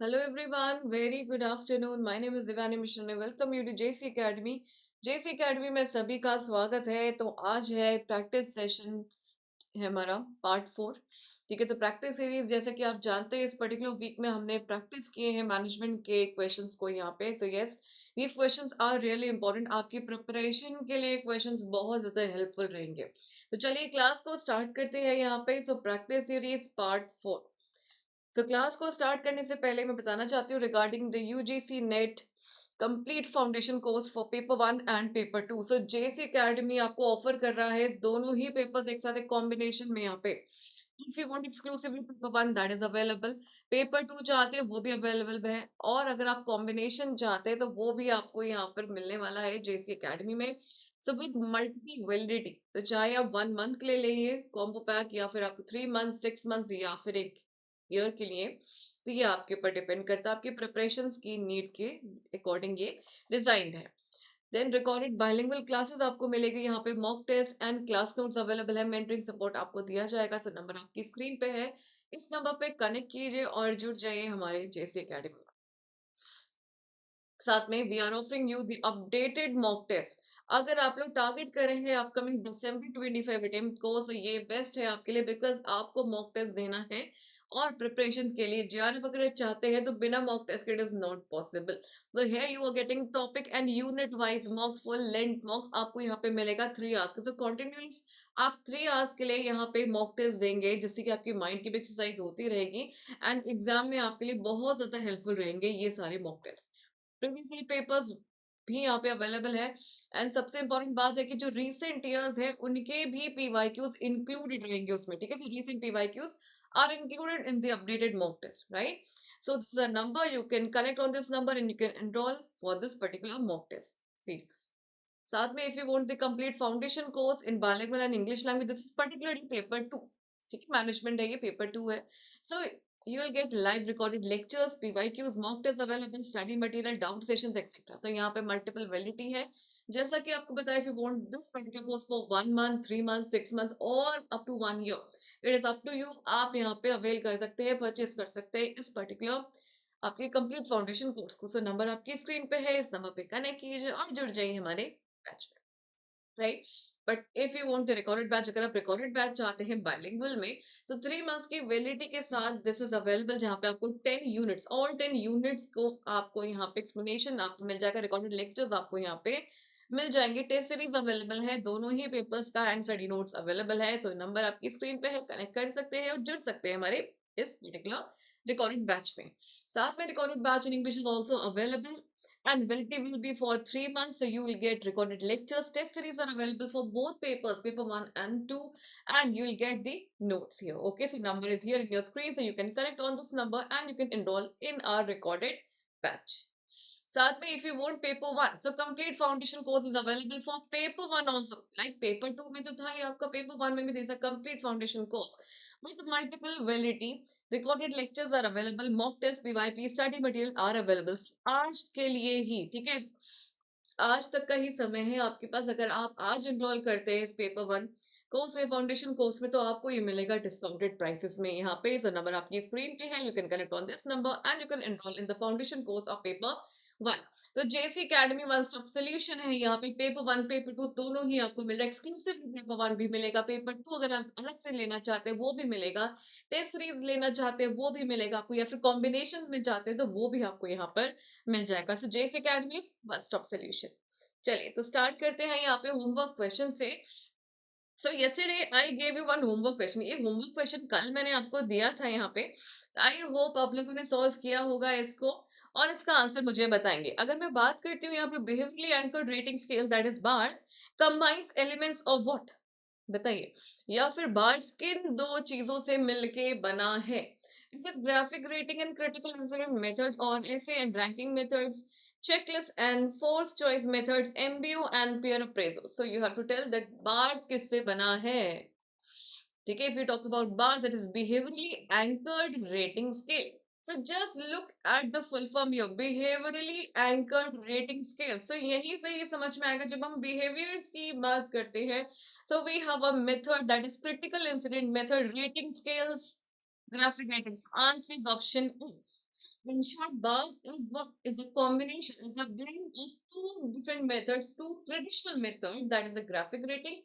Hello everyone, very good afternoon. My name is Divani Mishra and welcome you to JC Academy. JC Academy में सभी का स्वागत है। तो आज है प्रैक्टिस सेशन है हमारा पार्ट 4। ठीक है, तो प्रैक्टिस सीरीज जैसा कि आप जानते हैं इस पर्टिकुलर वीक में हमने प्रैक्टिस किए हैं मैनेजमेंट के क्वेश्चंस को यहाँ पे। So yes, these questions are really important. आपकी प्रिपरेशन के लिए क्वेश्चंस बहुत ज़्यादा हेल्पफुल रहेंगे। तो चलिए क्लास को स्टार्ट करते हैं यहाँ पे। So practice series part 4। तो क्लास को स्टार्ट करने से पहले मैं बताना चाहती हूँ regarding the UGC NET complete foundation course for paper 1 and paper 2। So JC academy आपको ऑफर कर रहा है दोनों ही पेपर्स एक साथ एक कॉम्बिनेशन में यहाँ पे। If you want exclusively paper 1 that is available, paper 2 चाहते हैं वो भी अवेलेबल है, और अगर आप कॉम्बिनेशन चाहते हैं तो वो भी आपको यहाँ पर मिलने वाला है जेसी एकेडमी में। सो विद मल्टीपल वैलिडिटी, तो चाहे आप 1 मंथ के लिए लेंगे कॉम्बो पैक या फिर आप 3 मंथ 6 मंथ या फिर एक ईयर के लिए, तो ये आपके ऊपर डिपेंड करता है, आपकी प्रिपरेशंस की नीड के अकॉर्डिंग ये डिजाइंड है। देन रिकॉर्डेड बाइलिंगुअल क्लासेस आपको मिलेगी यहाँ पे, mock test and class notes available है, मेंटरिंग सपोर्ट आपको दिया जाएगा। तो नंबर आपकी स्क्रीन पे है, इस नंबर पे कनेक्ट कीजिए और जुड़ जाइए हमारे जेसी एकेडमी। साथ में we are offering you the updated mock test. अगर आप लोग टारगेट कर रहे हैं अपकमिंग December 25 अटेम्प्ट को, तो ये बेस्ट है आपके लिए, बिकॉज आपको मॉक टेस्ट देना है और प्रिपरेशन के लिए जेआरएफ अगर चाहते हैं तो बिना मॉक टेस्ट के इट इज नॉट पॉसिबल। तो है you are getting topic and unit wise mocks, full length mocks आपको यहाँ पे मिलेगा 3 आवर्स का। तो कॉन्टिन्यूस आप 3 आवर्स के लिए यहाँ पे मॉक टेस्ट देंगे, जिससे कि आपकी माइंड की भी एक्सरसाइज होती रहेगी एंड एग्जाम में आपके लिए बहुत ज्यादा हेल्पफुल रहेंगे ये सारे mock test. Previous year papers भी यहाँ पे अवेलेबल है, एंड सबसे इंपॉर्टेंट बात है कि जो रीसेंट ईयर्स है उनके भी पीवाईक्यूज इंक्लूडेड रहेंगे उसमें। ठीक है, so recent PYQs are included in the updated mock test, right? So this is a number, you can connect on this number and you can enroll for this particular mock test series. साथ में if you want the complete foundation course in bilingual and English language, this is particularly paper 2। ठीक है, management है, ये paper 2 है। So you will get live recorded lectures, PYQs, mock tests available, study material, doubt sessions, etc. तो यहाँ पे multiple validity है। जैसा कि आपको बताया, if you want this particular course for 1 month, 3 months, 6 months or up to 1 year, it is up to you। आप यहाँ पे अवेल कर सकते हैं, परचेज कर सकते हैं इस पर्टिकुलर आपके कंप्लीट फाउंडेशन कोर्स को। सो नंबर आपकी स्क्रीन पे है, इस नंबर पे कनेक्ट कीजिए और जुड़ जाइए हमारे बैच में, right? But if you want the recorded batch, अगर आप रिकॉर्डेड बैच चाहते हैं बाइलिंगुअल में, तो 3 मंथ्स की वैलिडिटी के साथ दिस इज अवेलेबल, जहाँ पे आपको 10 यूनिट्स, ऑल 10 यूनिट्स को आपको यहाँ पे एक्सप्लेनेशन आपको मिल जाएगा, रिकॉर्डेड लेक्चर्स आपको यहाँ पे मिल जाएंगे, टेस्ट सीरीज अवेलेबल है दोनों ही पेपर्स का एंड स्टडी नोट्स अवेलेबल है। सो नंबर आपकी स्क्रीन पे है, कनेक्ट कर सकते हैं और जुड़ सकते हैं हमारे इस पर्टिकुलर रिकॉर्डेड बैच में। साथ में recorded batch in English is also available and validity will be for 3 months. So you will get recorded lectures. Test series are available for both papers, paper 1 and 2, and you will get the notes here. Okay, so number is here in your screen, so you can connect on this number and you can enroll in our recorded batch. साथ में if you want paper 1, so complete foundation course is available for paper 1 also, like paper 2 में तो था ही आपका, paper 1 में भी there is a complete foundation course with multiple validity, recorded lectures are available, mock test, PYP, study material are available आज के लिए ही। ठीक है, आज तक का ही समय है आपके पास। अगर आप आज एनरोल करते हैं इस पेपर 1 कोर्स में, फाउंडेशन कोर्स में, तो आपको ये मिलेगा डिस्काउंटेड प्राइसेस में। यहाँ पे जो नंबर आपकी स्क्रीन पे है, you can connect on this number and you can enroll in the foundation course of paper 1। तो जेसी एकेडमी वन स्टॉप सोल्यूशन है यहाँ पे, पेपर 1 पेपर 2 दोनों ही आपको मिल रहा है। एक्सक्लूसिव पेपर 1 भी मिलेगा, पेपर 2 अगर आप अलग से लेना चाहते हैं वो भी मिलेगा, टेस्ट सीरीज लेना चाहते हैं वो भी मिलेगा आपको, या फिर कॉम्बिनेशन में चाहते हैं तो वो भी आपको यहाँ पर मिल जाएगा। सो JC academy one stop solution. चलिए तो स्टार्ट करते हैं यहाँ पे होमवर्क क्वेश्चन से। सो yesterday I gave you one homework question. ये होमवर्क क्वेश्चन कल मैंने आपको दिया था यहाँ पे। आई होप आप लोगों ने सॉल्व किया होगा इसको और इसका आंसर मुझे बताएंगे। अगर मैं बात करती हूँ यहाँ पे behaviourally anchored rating scales that is bars combines elements of what, बताइए, या फिर बार्स किन दो चीजों से मिलके बना है? It's graphic rating and critical incident method और ऐसे and ranking methods, checklist and force choice methods, MBO and peer appraisal. So you have to tell that bars किससे बना है। ठीक है, if you talk about bars, that is behaviorally anchored rating scale. So just look at the full form here, behaviorally anchored rating scale. So यहीं से ये समझ में आएगा जब हम behaviors की बात करते हैं। So we have a method that is critical incident method rating scales, graphic rating. So answer is option A. So in short, BART is what is a combination, is a blend of two different methods, two traditional methods, that is a graphic rating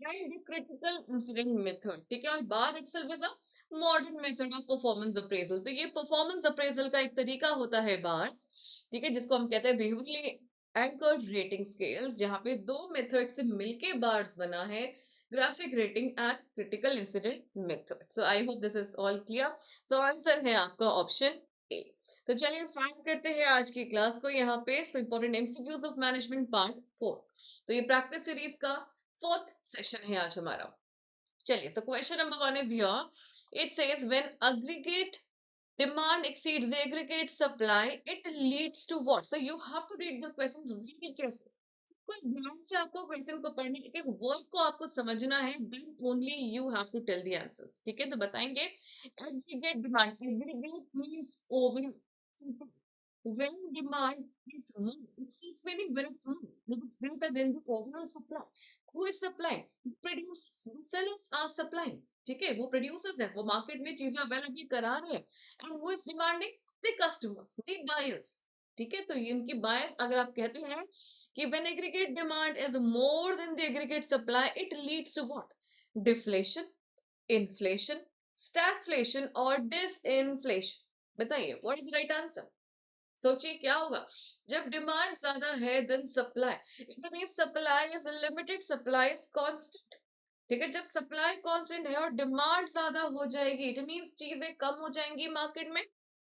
and the critical incident method. ठीक है, और BAR itself is a modern method of performance appraisal. तो ये performance appraisal का एक तरीका होता है BARS, ठीक है, जिसको हम कहते हैं behaviorally anchored rating scales, जहाँ पे दो मेथड से मिलके BARS बना है, graphic rating and critical incident method. So I hope this is all clear. So answer है आपका ऑप्शन ए. तो चलिए स्टार्ट करते हैं आज की क्लास को. यहाँ पे important MCQs of management part 4. तो ये प्रैक्टिस सीरीज का 4th सेशन है आज हमारा. चलिए, so question number 1 is here. It says when aggregate demand exceeds the aggregate supply, it leads to what? So you have to read the questions very carefully. कोई ध्यान से आपको question को पढ़ने, एक एक वर्ड को आपको समझना है, then only you have to tell the answers. ठीक है, तो बताएंगे. Aggregate demand, aggregate means over. when demand is more, exceeds meaning when it's more, it is greater than the overall supply. Who is supplying? Producers. The sellers are supplying. ठीक है, वो producers हैं, वो market में चीजें available करा रहे हैं. And who is demanding? The customers, the buyers. ठीक है, तो इनकी बायस अगर आप कहते हैं कि when aggregate demand is more than the aggregate supply, it leads to what? Deflation, inflation, stagflation or disinflation. बताइए, what is the right answer? सोचिए क्या होगा जब डिमांड ज्यादा है then supply. It means supply is limited, supply is constant. ठीक है, जब सप्लाई कांस्टेंट है और डिमांड ज्यादा हो जाएगी, इट मींस चीजें कम हो जाएंगी मार्केट में,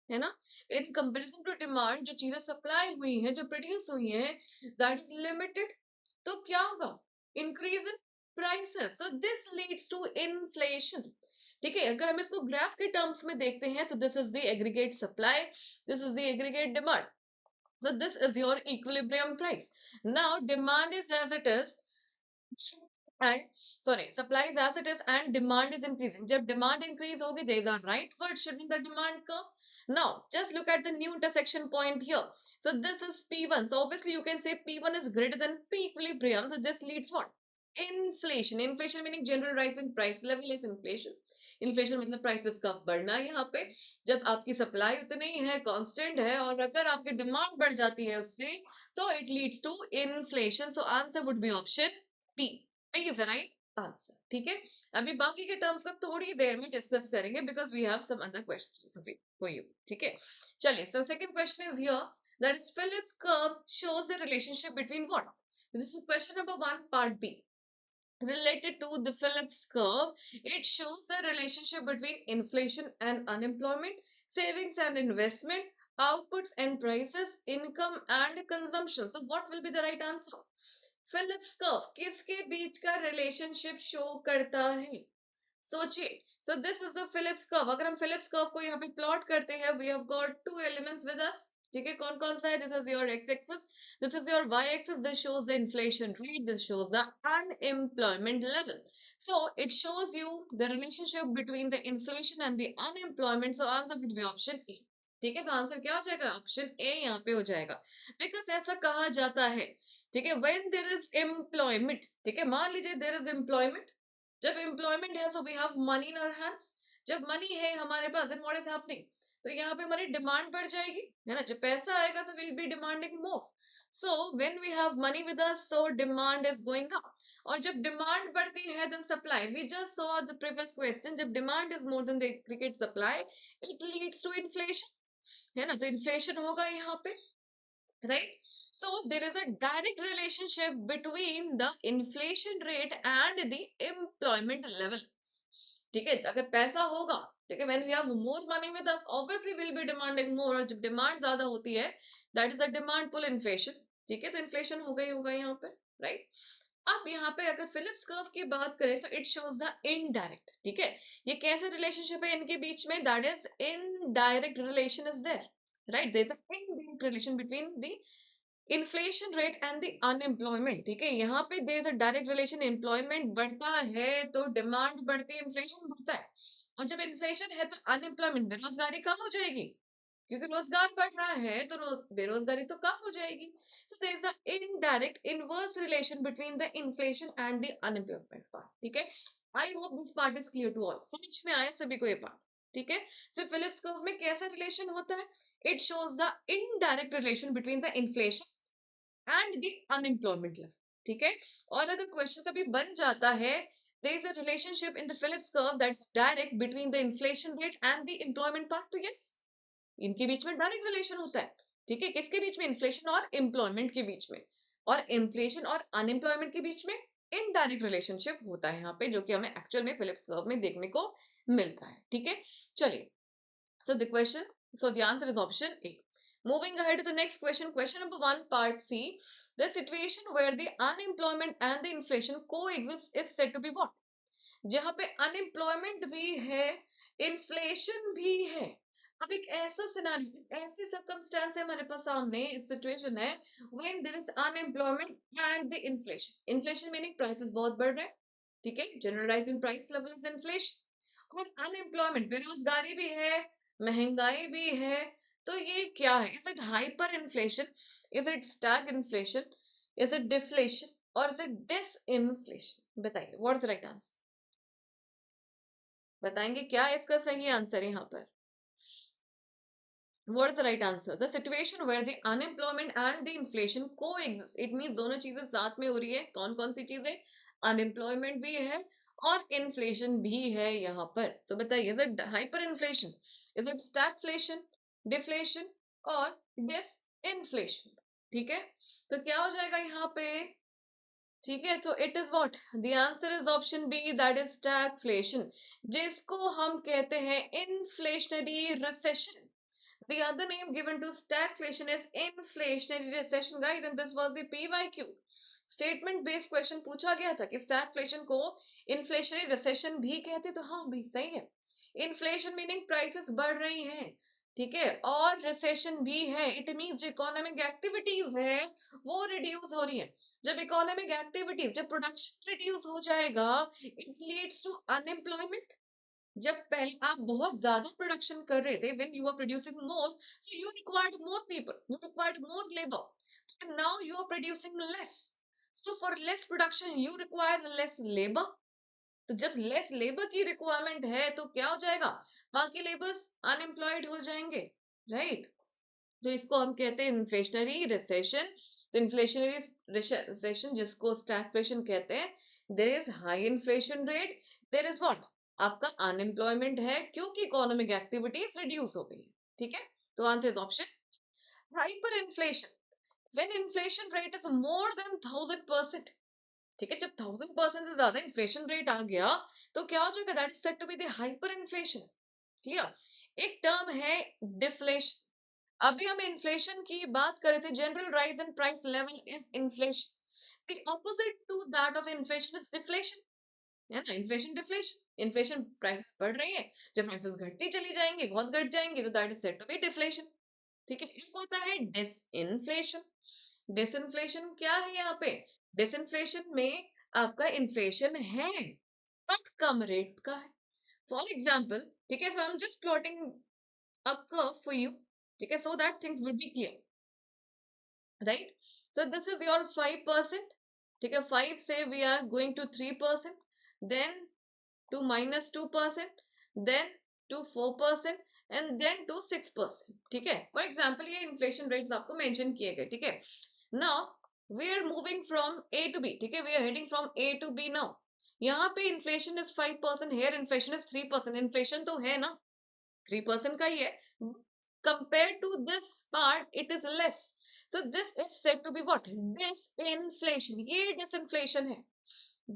है ना. इन कंपैरिजन टू डिमांड, जो चीजें सप्लाई हुई हैं, जो प्रोड्यूस हुई हैं, दैट इज लिमिटेड. तो क्या होगा? Increase in prices. So this leads to inflation. ठीक है, अगर हम इसको ग्राफ के टर्म्स में देखते हैं, सो this is the aggregate supply, this is the aggregate demand. So this is your equilibrium price. Now demand is as it is and sorry, supply is as it is and demand is increasing. जब demand increase होगी, there is a rightward shift in the demand curve. Now just look at the new intersection point here. So this is P1. So obviously you can say P1 is greater than P equilibrium. So this leads what? Inflation. Inflation meaning general rise in price level is inflation. Inflation मतलब prices का बढ़ना. यहाँ पे जब आपकी supply उतनी है, constant है, और अगर आपकी डिमांड बढ़ जाती है उससे, तो it leads to inflation. So answer would be option B. B is the right answer. ठीक है, अभी बाकी के टर्म्स का थोड़ी देर में डिस्कस करेंगे because we have some other questions for you. ठीक है, चलिए. So second question is here, that is Phillips curve shows the relationship between what. This is question number 1 part b. Related to the Phillips curve, it shows the relationship between inflation and unemployment, savings and investment, outputs and prices, income and consumption. So what will be the right answer? Phillips curve किसके बीच का relationship show करता है? सोचिए. So this is the Phillips curve. अगर हम Phillips curve को यहाँ पे plot करते हैं, we have got two elements with us. ठीक है, कौन कौन सा है? This is your x axis, this is your y axis. This shows the inflation rate, this shows the unemployment level. So it shows you the relationship between the inflation and the unemployment. So answer would be option a. ठीक है, तो answer क्या हो जाएगा? Option A यहाँ पे हो जाएगा. बिकॉज ऐसा कहा जाता है, ठीक है, व्हेन देयर इज एम्प्लॉयमेंट. ठीक है, मान लीजिए देयर इज एम्प्लॉयमेंट. जब एम्प्लॉयमेंट है, so we have money in our hands. जब मनी है हमारे पास, देन व्हाट इज हैपनिंग? तो यहाँ पे हमारी डिमांड बढ़ जाएगी, है ना. जब पैसा आएगा, so we'll be demanding more. So when we have money with us, so demand is going up. और जब डिमांड बढ़ती है, then supply. We just saw the previous question. जब demand is more than the aggregate supply, it leads to inflation. है ना, तो inflation होगा यहाँ पे, right? So there is a direct relationship between the inflation rate and the employment level. ठीक है, अगर पैसा होगा, ठीक है, when we have more money with us, obviously we'll be demanding more. और जब डिमांड ज्यादा होती है, that is a demand pull inflation. ठीक है, तो इन्फ्लेशन हो गई होगा यहाँ पे, राइट. अब यहाँ पे अगर फिलिप्स कर्व की बात करें, so it shows the indirect. ठीक है, ये कैसे रिलेशनशिप है इनके बीच में? that is indirect relation is there, right? there is a indirect relation between the inflation rate and the unemployment. ठीक है, यहाँ पे there is a direct relation. Employment बढ़ता है तो डिमांड बढ़ती है, इन्फ्लेशन बढ़ता है. और जब इन्फ्लेशन है तो अनएम्प्लॉयमेंट, बेरोजगारी कम हो जाएगी, क्योंकि रोजगार बढ़ रहा है तो बेरोजगारी तो कम हो जाएगी. So there is a indirect inverse relation between the inflation and the unemployment part. ठीक है, I hope this part is clear to all. समझ में आया सभी को ये पार्ट? ठीक है। सो फिलिप्स कर्व में कैसा रिलेशन होता है? It shows the indirect relation between the inflation and the unemployment level, ठीक है। और अगर क्वेश्चन कभी बन जाता है, there is a relationship in the Phillips curve that's direct between the inflation rate and the employment part, तो yes, इनके बीच में डायरेक्ट रिलेशन होता है, ठीक है। किसके बीच में? इन्फ्लेशन और एम्प्लॉयमेंट के बीच में। और इन्फ्लेशन और अनएम्प्लॉयमेंट के बीच में इनडायरेक्ट रिलेशनशिप होता है यहाँ पे, जो कि हमें एक्चुअल में फिलिप्स कर्व में देखने को मिलता है, ठीक है। चलिए, so the question, so the answer is option A. Moving ahead to the next question, question number 1, part C. The situation where the unemployment and the inflation coexist is said to be what? जहाँ पे unemployment भी है, inflation भी है। अब एक ऐसा scenario, ऐसी सर्कमस्टेंस है हमारे पास सामने, इस सिचुएशन है when there is unemployment and the inflation. Inflation meaning prices बहुत बढ़ रहे हैं, ठीक है, generalise in price level is inflation. और अनएम्प्लॉयमेंट, बेरोजगारी भी है, महंगाई भी है। तो ये क्या है? Is it hyper inflation, is it Stag inflation, is it deflation, और इज इट डिस इन्फ्लेशन? बताइए, what is the right answer? बताएंगे क्या है इसका सही आंसर यहाँ पर? What is the right answer? The situation where the unemployment and the inflation coexist. It means दोनों चीजें साथ में हो रही है। कौन कौन सी चीजें? अनएम्प्लॉयमेंट भी है और इन्फ्लेशन भी है यहाँ पर। तो बताइए, is it hyper inflation, is it stagflation, deflation, और डिस इन्फ्लेशन? ठीक है, तो क्या हो जाएगा यहाँ पे? ठीक है, तो it is what? The answer is option B, that is stagflation, जिसको हम कहते हैं inflationary recession. The other name given to stagflation is inflationary recession, guys, and this was the PYQ. Statement based question पूछा गया था कि stagflation को inflationary recession भी कहते, तो हाँ भाई सही है। Inflation meaning prices बढ़ रही हैं, ठीक है, और रिसेशन भी है। इट मीन्स जो इकोनॉमिक एक्टिविटीज है वो रिड्यूस हो रही है। जब इकोनॉमिक एक्टिविटीज, जब प्रोडक्शन रिड्यूस हो जाएगा, इट लीड्स टू अनएम्प्लॉयमेंट। जब पहले आप बहुत ज्यादा प्रोडक्शन कर रहे थे, when you are producing more, so you required more people, you required more labour. Now you are producing less, so for less production you require less labour. तो जब लेस लेबर की रिक्वायरमेंट है तो क्या हो जाएगा? बाकी लेबर्स अनएम्प्लॉयड हो जाएंगे, राइट। तो इसको हम कहते हैं इन्फ्लेशनरी रिसेशन। तो इन्फ्लेशनरी रिसेशन जिसको स्टैगफ्लेशन कहते हैं, there is high inflation rate, there is what? आपका अनएम्प्लॉयमेंट है क्योंकि इकोनॉमिक एक्टिविटीज रिड्यूस हो गई है, ठीक है। तो answer is option hyper inflation, when inflation rate is more than 1000%, ठीक है। जब 1000% से ज्यादा इन्फ्लेशन रेट आ गया तो क्या हो जाएगा? That is said to be the hyper inflation, clear. एक टर्म है डिफ्लेशन। अभी हम इन्फ्लेशन की बात कर रहे थे, general rise in price level is inflation. The opposite to that of inflation is deflation, है ना। इन्फ्लेशन डिफ्लेशन, इन्फ्लेशन प्राइस बढ़ रही है, जब प्राइसेस घटती चली जाएंगी, बहुत घट जाएंगी, तो that is said to be deflation, ठीक है। एक होता है डिसइन्फ्लेशन। डिसइन्फ्लेशन क्या है यहाँ पे? डिसइन्फ्लेशन में आपका इन्फ्लेशन है बट कम रेट का है। फॉर एग्जाम्पल, ठीक है, so I am just plotting a curve for you, ठीक है, so that things will be clear, right. So this is your 5%, ठीक है, 5 से we are going to 3%, then to -2%, then to 4%, and then to 6%, ठीक है। For example ये inflation rates आपको mention किए गए, ठीक है। Now we are moving from A to B, ठीक है, we are heading from A to B. Now यहाँ पे inflation is 5%, here inflation is 3%। Inflation तो है ना, 3% का ही है, compare to this part it is less. So this is said to be what? Disinflation. ये disinflation है।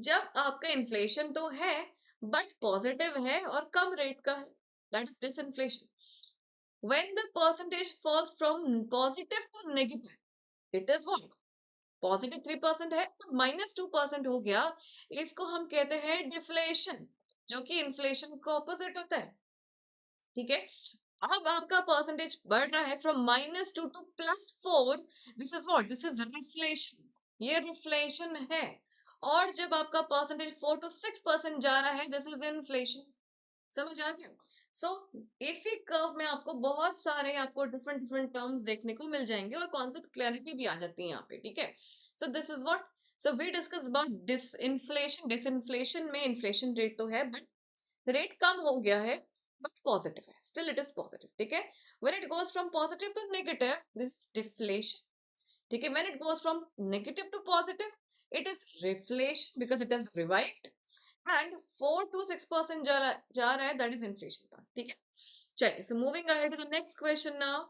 जब आपका इन्फ्लेशन तो है बट पॉजिटिव है और कम रेट का है, that is disinflation. When the percentage falls from positive to negative, it is what? Positive 3% है, -2% हो गया, इसको हम कहते हैं डिफ्लेशन, जो कि इन्फ्लेशन का ऑपोजिट होता है, ठीक है। अब आपका परसेंटेज बढ़ रहा है from -2 to +4, this is what? This is reflation, ये रिफ्लेशन है। और जब आपका परसेंटेज 4 टू 6% जा रहा है, दिस इज इन्फ्लेशन। समझ आ गया? सो इसी कर्व में आपको बहुत सारे आपको डिफरेंट डिफरेंट टर्म्स देखने को मिल जाएंगे और कॉन्सेप्ट क्लैरिटी भी आ जाती है यहाँ पे, ठीक है। So this is what, so we discuss about disinflation. Disinflation में इन्फ्लेशन रेट तो है बट रेट कम हो गया है, बट पॉजिटिव है, स्टिल इट इज पॉजिटिव, ठीक है। When it goes from positive to negative, this is deflation, ठीक है। When it goes from negative to positive, it is reflation because it is revived, and 4 to 6% जा रहा है, that is inflation का, ठीक है। चलिए, so moving ahead to the next question now.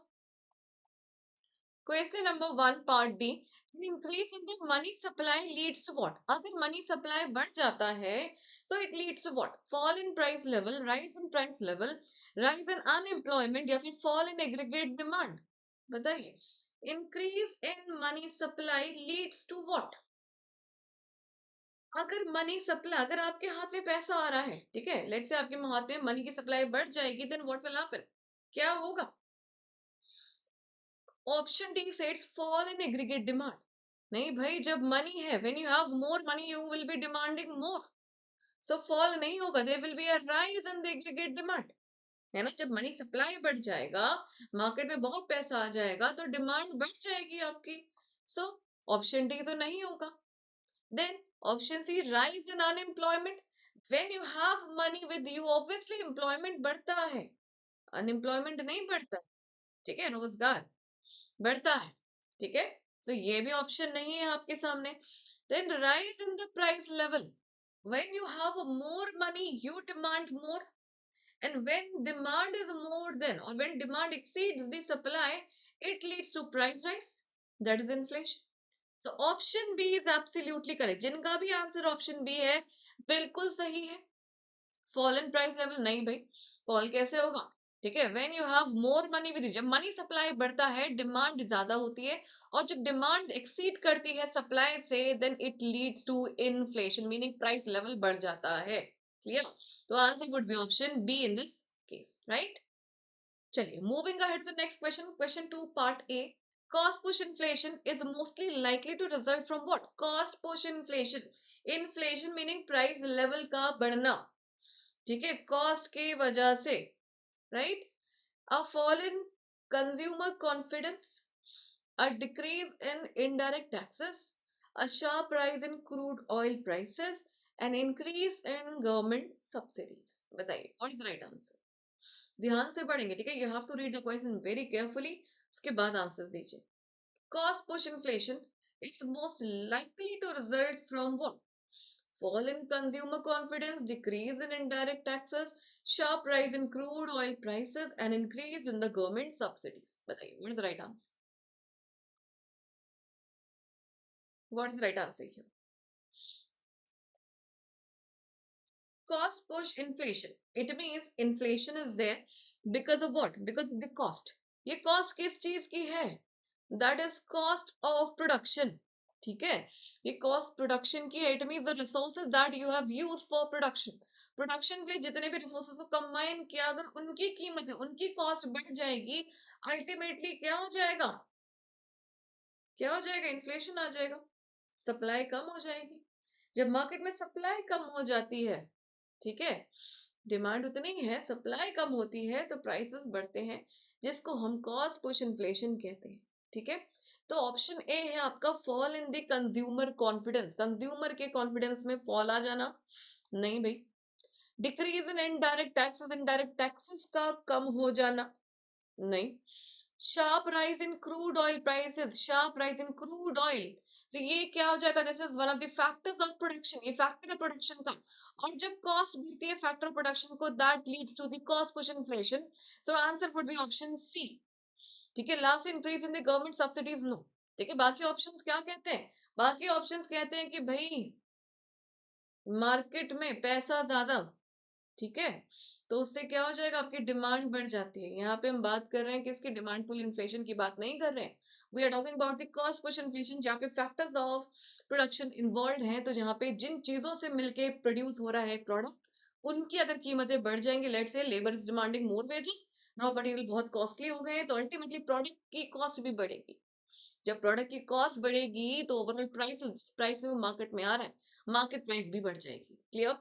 Question number 1 part D, increase in the money supply leads to what? अगर money supply बढ़ जाता है, so it leads to what? Fall in price level, rise in price level, rise in unemployment, या फिर fall in aggregate demand? बताइए, increase in money supply leads to what? अगर money supply, अगर आपके हाथ में पैसा आ रहा है, ठीक है, लेट्स से आपके हाथ में मनी की सप्लाई बढ़ जाएगी, देन व्हाट विल हैपन? क्या होगा? ऑप्शन डी सेड्स फॉल इन एग्रीगेट डिमांड। नहीं भाई, जब मनी है, when you have more money you will be demanding more, so fall नहीं होगा, there will be a rise in the aggregate demand, है ना। जब मनी सप्लाई बढ़ जाएगा, मार्केट में बहुत पैसा आ जाएगा, तो डिमांड बढ़ जाएगी आपकी। सो ऑप्शन डी तो नहीं होगा। Then option C, rise in unemployment. When you have money with you, obviously employment बढ़ता है, अनएम्प्लॉयमेंट नहीं बढ़ता, ठीक है, रोजगार बढ़ता है, ठीक है। तो ये भी ऑप्शन नहीं है आपके सामने। Then rise in the price level, when you have more money you demand more, and when demand is more than, or when demand exceeds the supply, it leads to price rise, that is inflation. So option B is absolutely correct, जिनका भी answer option B है बिल्कुल सही है। Fall in price level नहीं भाई, fall कैसे होगा, ठीक है। When you have more money with you, जब मनी सप्लाई बढ़ता है, डिमांड ज्यादा होती है, और जब डिमांड एक्सीड करती है सप्लाई से, then it leads to inflation, meaning price level बढ़ जाता है। क्लियर? तो answer would be option B in this case, right. चलिए, moving ahead to next question, question 2 part A. Cost push inflation is mostly likely to result from what? Cost push inflation. Inflation meaning price level का बढ़ना, ठीक है, cost की वजह से, right. A fall in consumer confidence, a decrease in indirect taxes, a sharp rise in crude oil prices, an increase in government subsidies. बताइए, what is the right answer? ध्यान से पढ़ेंगे, ठीक है, you have to read the question very carefully, उसके बाद answer दीजिए। Cost push inflation is most likely to result from what? Fall in consumer confidence, decrease in indirect taxes, sharp rise in crude oil prices, and increase in the government subsidies. बताइए, what is the right answer? What is the right answer here? Cost push inflation. It means inflation is there because of what? Because of the cost. ये cost किस चीज की है? That is cost of production. ठीक है, ये cost production की है। It means the resources that you have used for production, production के लिए जितने भी रिसोर्सेज को कंबाइन किया, अगर उनकी कीमत, उनकी कॉस्ट बढ़ जाएगी, अल्टीमेटली क्या हो जाएगा? क्या हो जाएगा? इन्फ्लेशन आ जाएगा, सप्लाई कम हो जाएगी। जब मार्केट में सप्लाई कम हो जाती है, ठीक है, डिमांड उतनी ही है, सप्लाई कम होती है, तो प्राइसेस बढ़ते हैं, जिसको हम कॉस्ट पुश इन्फ्लेशन कहते हैं, ठीक है। तो ऑप्शन ए है आपका, fall in the consumer confidence, consumer के कॉन्फिडेंस में फॉल आ जाना। नहीं भाई। Decrease in indirect taxes, indirect taxes का कम हो जाना। नहीं। Sharp rise in crude oil prices, sharp rise in crude oil, तो ये क्या हो जाएगा? This is one of the factors of production, ये फैक्टर है प्रोडक्शन का, और जब कॉस्ट बढ़ती है फैक्टर ऑफ प्रोडक्शन को, that leads to the cost push inflation. So answer would be option C, ठीक है। Last increase in the government subsidies, no, ठीक है। बाकी ऑप्शंस क्या कहते हैं? बाकी ऑप्शंस कहते हैं कि भाई मार्केट में पैसा ज्यादा, ठीक है, तो उससे क्या हो जाएगा? आपकी डिमांड बढ़ जाती है। यहाँ पे हम बात कर रहे हैं कि इसकी डिमांड पुल इन्फ्लेशन की बात नहीं कर रहे हैं, we are talking about the cost push inflation, जहाँ पे फैक्टर्स ऑफ प्रोडक्शन इन्वॉल्व हैं। तो जहाँ पे जिन चीजों से मिलके प्रोड्यूस हो रहा है प्रोडक्ट, उनकी अगर कीमतें बढ़ जाएंगी, लेट से labour is demanding more wages, raw material बहुत कॉस्टली हो गए हैं, तो अल्टीमेटली प्रोडक्ट की कॉस्ट भी बढ़ेगी। जब प्रोडक्ट की कॉस्ट बढ़ेगी, तो ओवरऑल प्राइस, जिस प्राइस में मार्केट में आ रहा है, मार्केट प्राइस भी बढ़ जाएगी। Clear?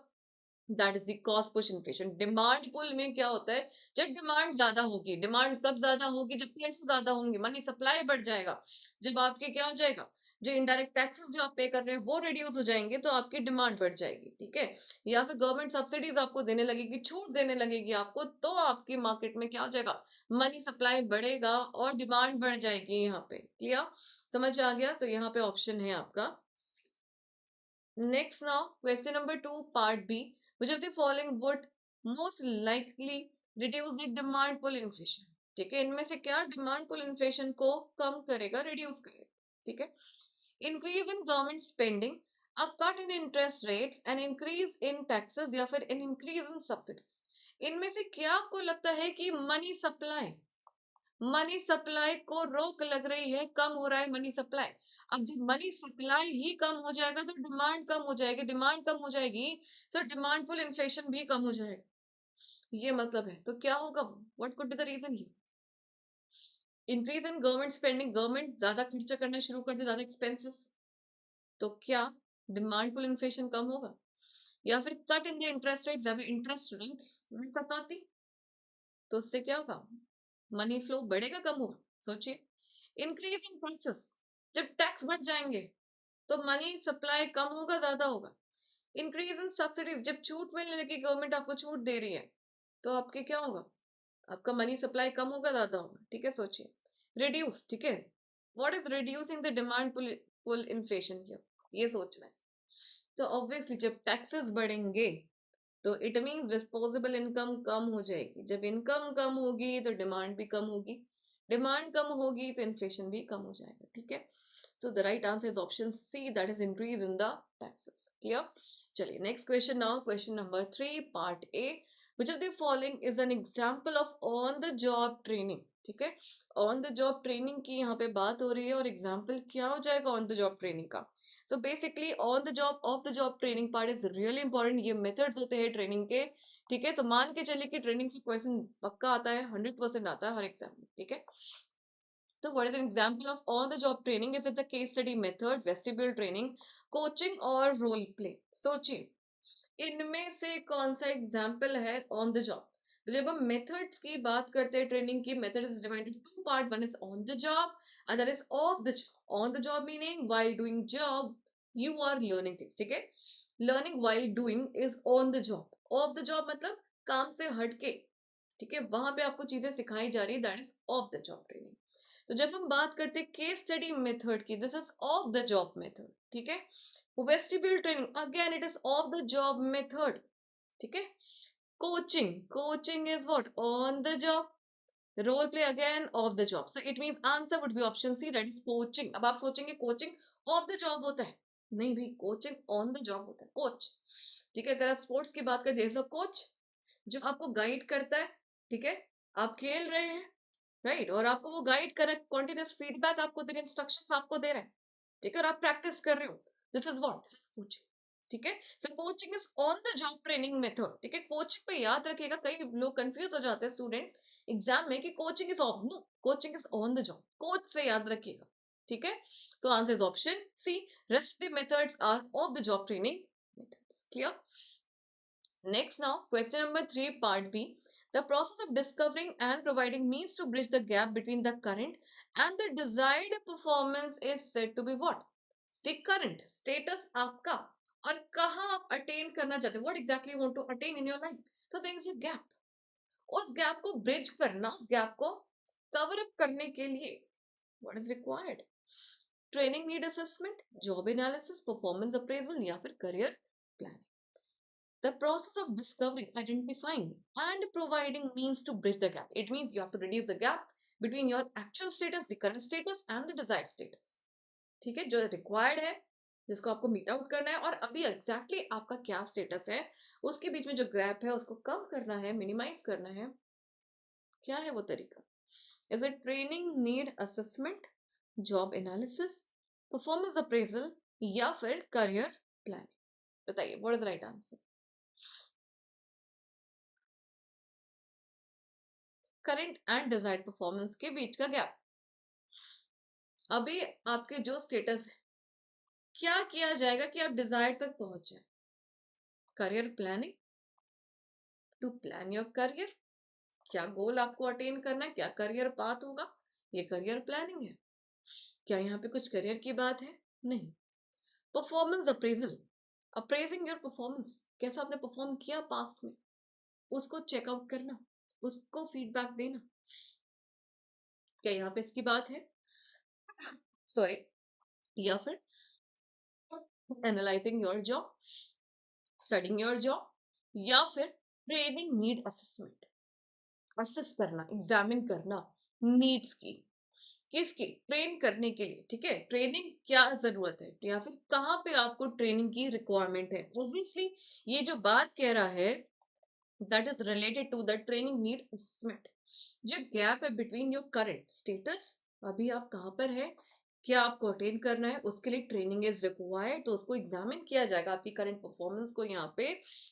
That is the cost push inflation. Demand pull में क्या होता है? जब डिमांड ज्यादा होगी, डिमांड कब ज्यादा होगी? जब प्राइस ज्यादा होंगे, मानी सप्लाई बढ़ जाएगा, जब आपके क्या हो जाएगा? जो इनडायरेक्ट टैक्सेस जो आप पे कर रहे हैं वो रिड्यूस हो जाएंगे, तो आपकी डिमांड बढ़ जाएगी, ठीक है। या फिर गवर्नमेंट सब्सिडीज आपको देने लगेगी, छूट देने लगेगी आपको, तो आपकी मार्केट में क्या हो जाएगा, मनी सप्लाई बढ़ेगा और डिमांड बढ़ जाएगी। यहाँ पे क्लियर, समझ आ गया? तो यहाँ पे ऑप्शन है आपका। Next now, question number 2, part B. Which of the following would most likely reduce the demand pull inflation? ठीक है, इनमें से क्या डिमांड पुल इन्फ्लेशन को कम करेगा, रिड्यूस करेगा? ठीक है, increase in government spending, a cut in interest rates, N increase in taxes, या फिर एन इंक्रीज इन सब्सिडीज। इनमें से क्या आपको लगता है कि मनी सप्लाई को रोक लग रही है, कम हो रहा है मनी सप्लाई? अब जब मनी सप्लाई ही कम हो जाएगा तो डिमांड कम हो जाएगी, डिमांड कम हो जाएगी तो डिमांड पुल इन्फ्लेशन भी कम हो जाएगा, ये मतलब है। तो क्या होगा, what could be the reason here? Increase in government spending, government ज्यादा खर्चा करना शुरू कर दे, ज्यादा एक्सपेंसेस, तो क्या डिमांड पुल इन्फ्लेशन कम होगा? या फिर cut in the interest rates, या फिर इंटरेस्ट रेट्स में कटौती, तो उससे क्या होगा, मनी फ्लो बढ़ेगा कम होगा? सोचिए। इंक्रीज इन टैक्सेस, जब टैक्स बढ़ जाएंगे तो मनी सप्लाई कम होगा ज्यादा होगा? इंक्रीज इन सब्सिडीज, जब छूट मिलने लगी, गवर्नमेंट आपको छूट दे रही है, तो आपके क्या होगा, आपका मनी सप्लाई कम होगा ज्यादा होगा? ठीक है, सोचिए। रिड्यूस, ठीक है, what is reducing the demand pull pull inflation here, ये सोचना है। तो ऑब्वियसली जब टैक्सेस बढ़ेंगे तो इट मीन्स डिस्पोजेबल इनकम कम हो जाएगी, जब इनकम कम होगी तो डिमांड भी कम होगी, डिमांड कम होगी तो इन्फ्लेशन भी कम हो जाएगा, ठीक है। So the right answer is option C, that is increase in the taxes. Clear? चलिए next question now, question number 3, part A. Which of the following is an example of on the job training? ठीक है, on the job training की यहाँ पे बात हो रही है, और एग्जाम्पल क्या हो जाएगा ऑन द जॉब ट्रेनिंग का? So basically on the job, off the job training part is really important, ये मेथड्स होते हैं ट्रेनिंग के, ठीक है। तो मान के चलिए कि ट्रेनिंग से क्वेश्चन पक्का आता है, 100% आता है हर एग्जाम में, ठीक है। तो what is an example of on the job training? Is it the case study method, vestibule training, coaching और रोल प्ले? सोचिए इनमें से कौन सा एग्जाम्पल है ऑन द जॉब। तो जब हम मेथड्स की बात करते हैं ट्रेनिंग की, method is divided to part, one is on the job, other is off the job. On the job meaning while doing job you are learning things, ठीक है। Learning while doing is on the job. Off the job मतलब काम से हटके, ठीक है, वहां पे आपको चीजें सिखाई जा रही है, that is off the job training. तो जब हम बात करते हैं केस स्टडी मेथड की, this is off the job method, ठीक है। Vestibule training again it is off the job method, ठीक है। Coaching is what, on the job. Role play again off the job, so it means answer would be option C, that is coaching. अब आप सोचेंगे coaching of the job होता है, नहीं भाई, coaching on the job होता है, coach, ठीक है। अगर आप स्पोर्ट्स की बात करें, जैसे कोच जो आपको गाइड करता है, ठीक है, आप खेल रहे हैं, राइट, और आपको वो गाइड कर रहा है, कॉन्टिन्यूस फीडबैक आपको दे रहे हैं, इंस्ट्रक्शंस आपको दे रहे हैं, ठीक है, और आप प्रैक्टिस कर रहे हो, this is what, this is coaching, ठीक है। So coaching is on the job training method, ठीक है। कोचिंग पे याद रखिएगा, कई लोग कंफ्यूज हो जाते हैं स्टूडेंट्स एग्जाम में कि coaching is off, no, coaching is on the job, coach से याद रखिएगा, ठीक है। तो answer is option C, rest of the methods are off the job training methods. Clear? Next now, question number 3, part B. The process of discovering and providing means to bridge the gap between the current and the desired performance is said to be what? The current status आपका, और कहाँ आप attain करना चाहते हैं, what exactly you want to attain in your life. So there is a gap. उस gap को bridge करना, उस gap को cover up करने के लिए what is required? Training need assessment, job analysis, performance appraisal, या फिर career planning. The process of discovering, identifying, and providing means to bridge the gap. It means you have to reduce the gap between your actual status, the current status, and the desired status. ठीक है, जो required है, जिसको आपको meet out करना है, और अभी एग्जैक्टली exactly आपका क्या स्टेटस है, उसके बीच में जो गैप है उसको कम करना है, मिनिमाइज करना है। क्या है वो तरीका? Is it training need assessment, job analysis, performance appraisal, या फिर करियर प्लानिंग? बताइए, what is right answer? Current and desired performance के बीच का गैप। अभी आपके जो स्टेटस है, क्या किया जाएगा कि आप डिजायर्ड तक पहुंच जाए? Career planning, to plan your career, क्या गोल आपको अटेन करना है, क्या करियर पाथ होगा, ये करियर प्लानिंग है। क्या यहाँ पे कुछ करियर की बात है? नहीं। Performance appraisal, appraising your performance, कैसा आपने परफॉर्म किया पास्ट में, उसको चेकआउट करना, उसको फीडबैक देना। क्या यहाँ पे इसकी बात है? सॉरी। या फिर analysing your job, studying your job, या फिर ट्रेनिंग नीड असेसमेंट, असेस करना, एग्जामिन करना नीड्स की, किसकी, ट्रेन करने के लिए, ठीक है, ट्रेनिंग क्या जरूरत है या फिर कहाँ पे आपको ट्रेनिंग की रिक्वायरमेंट है। ऑब्वियसली ये जो बात कह रहा है that is related to the training need assessment, जो गैप है बिटवीन योर करंट स्टेटस, अभी आप कहाँ पर है, क्या आपको अटेन करना है, उसके लिए ट्रेनिंग इज रिक्वायर्ड, तो उसको एग्जामिन किया जाएगा आपकी करंट परफॉर्मेंस को यहाँ पे,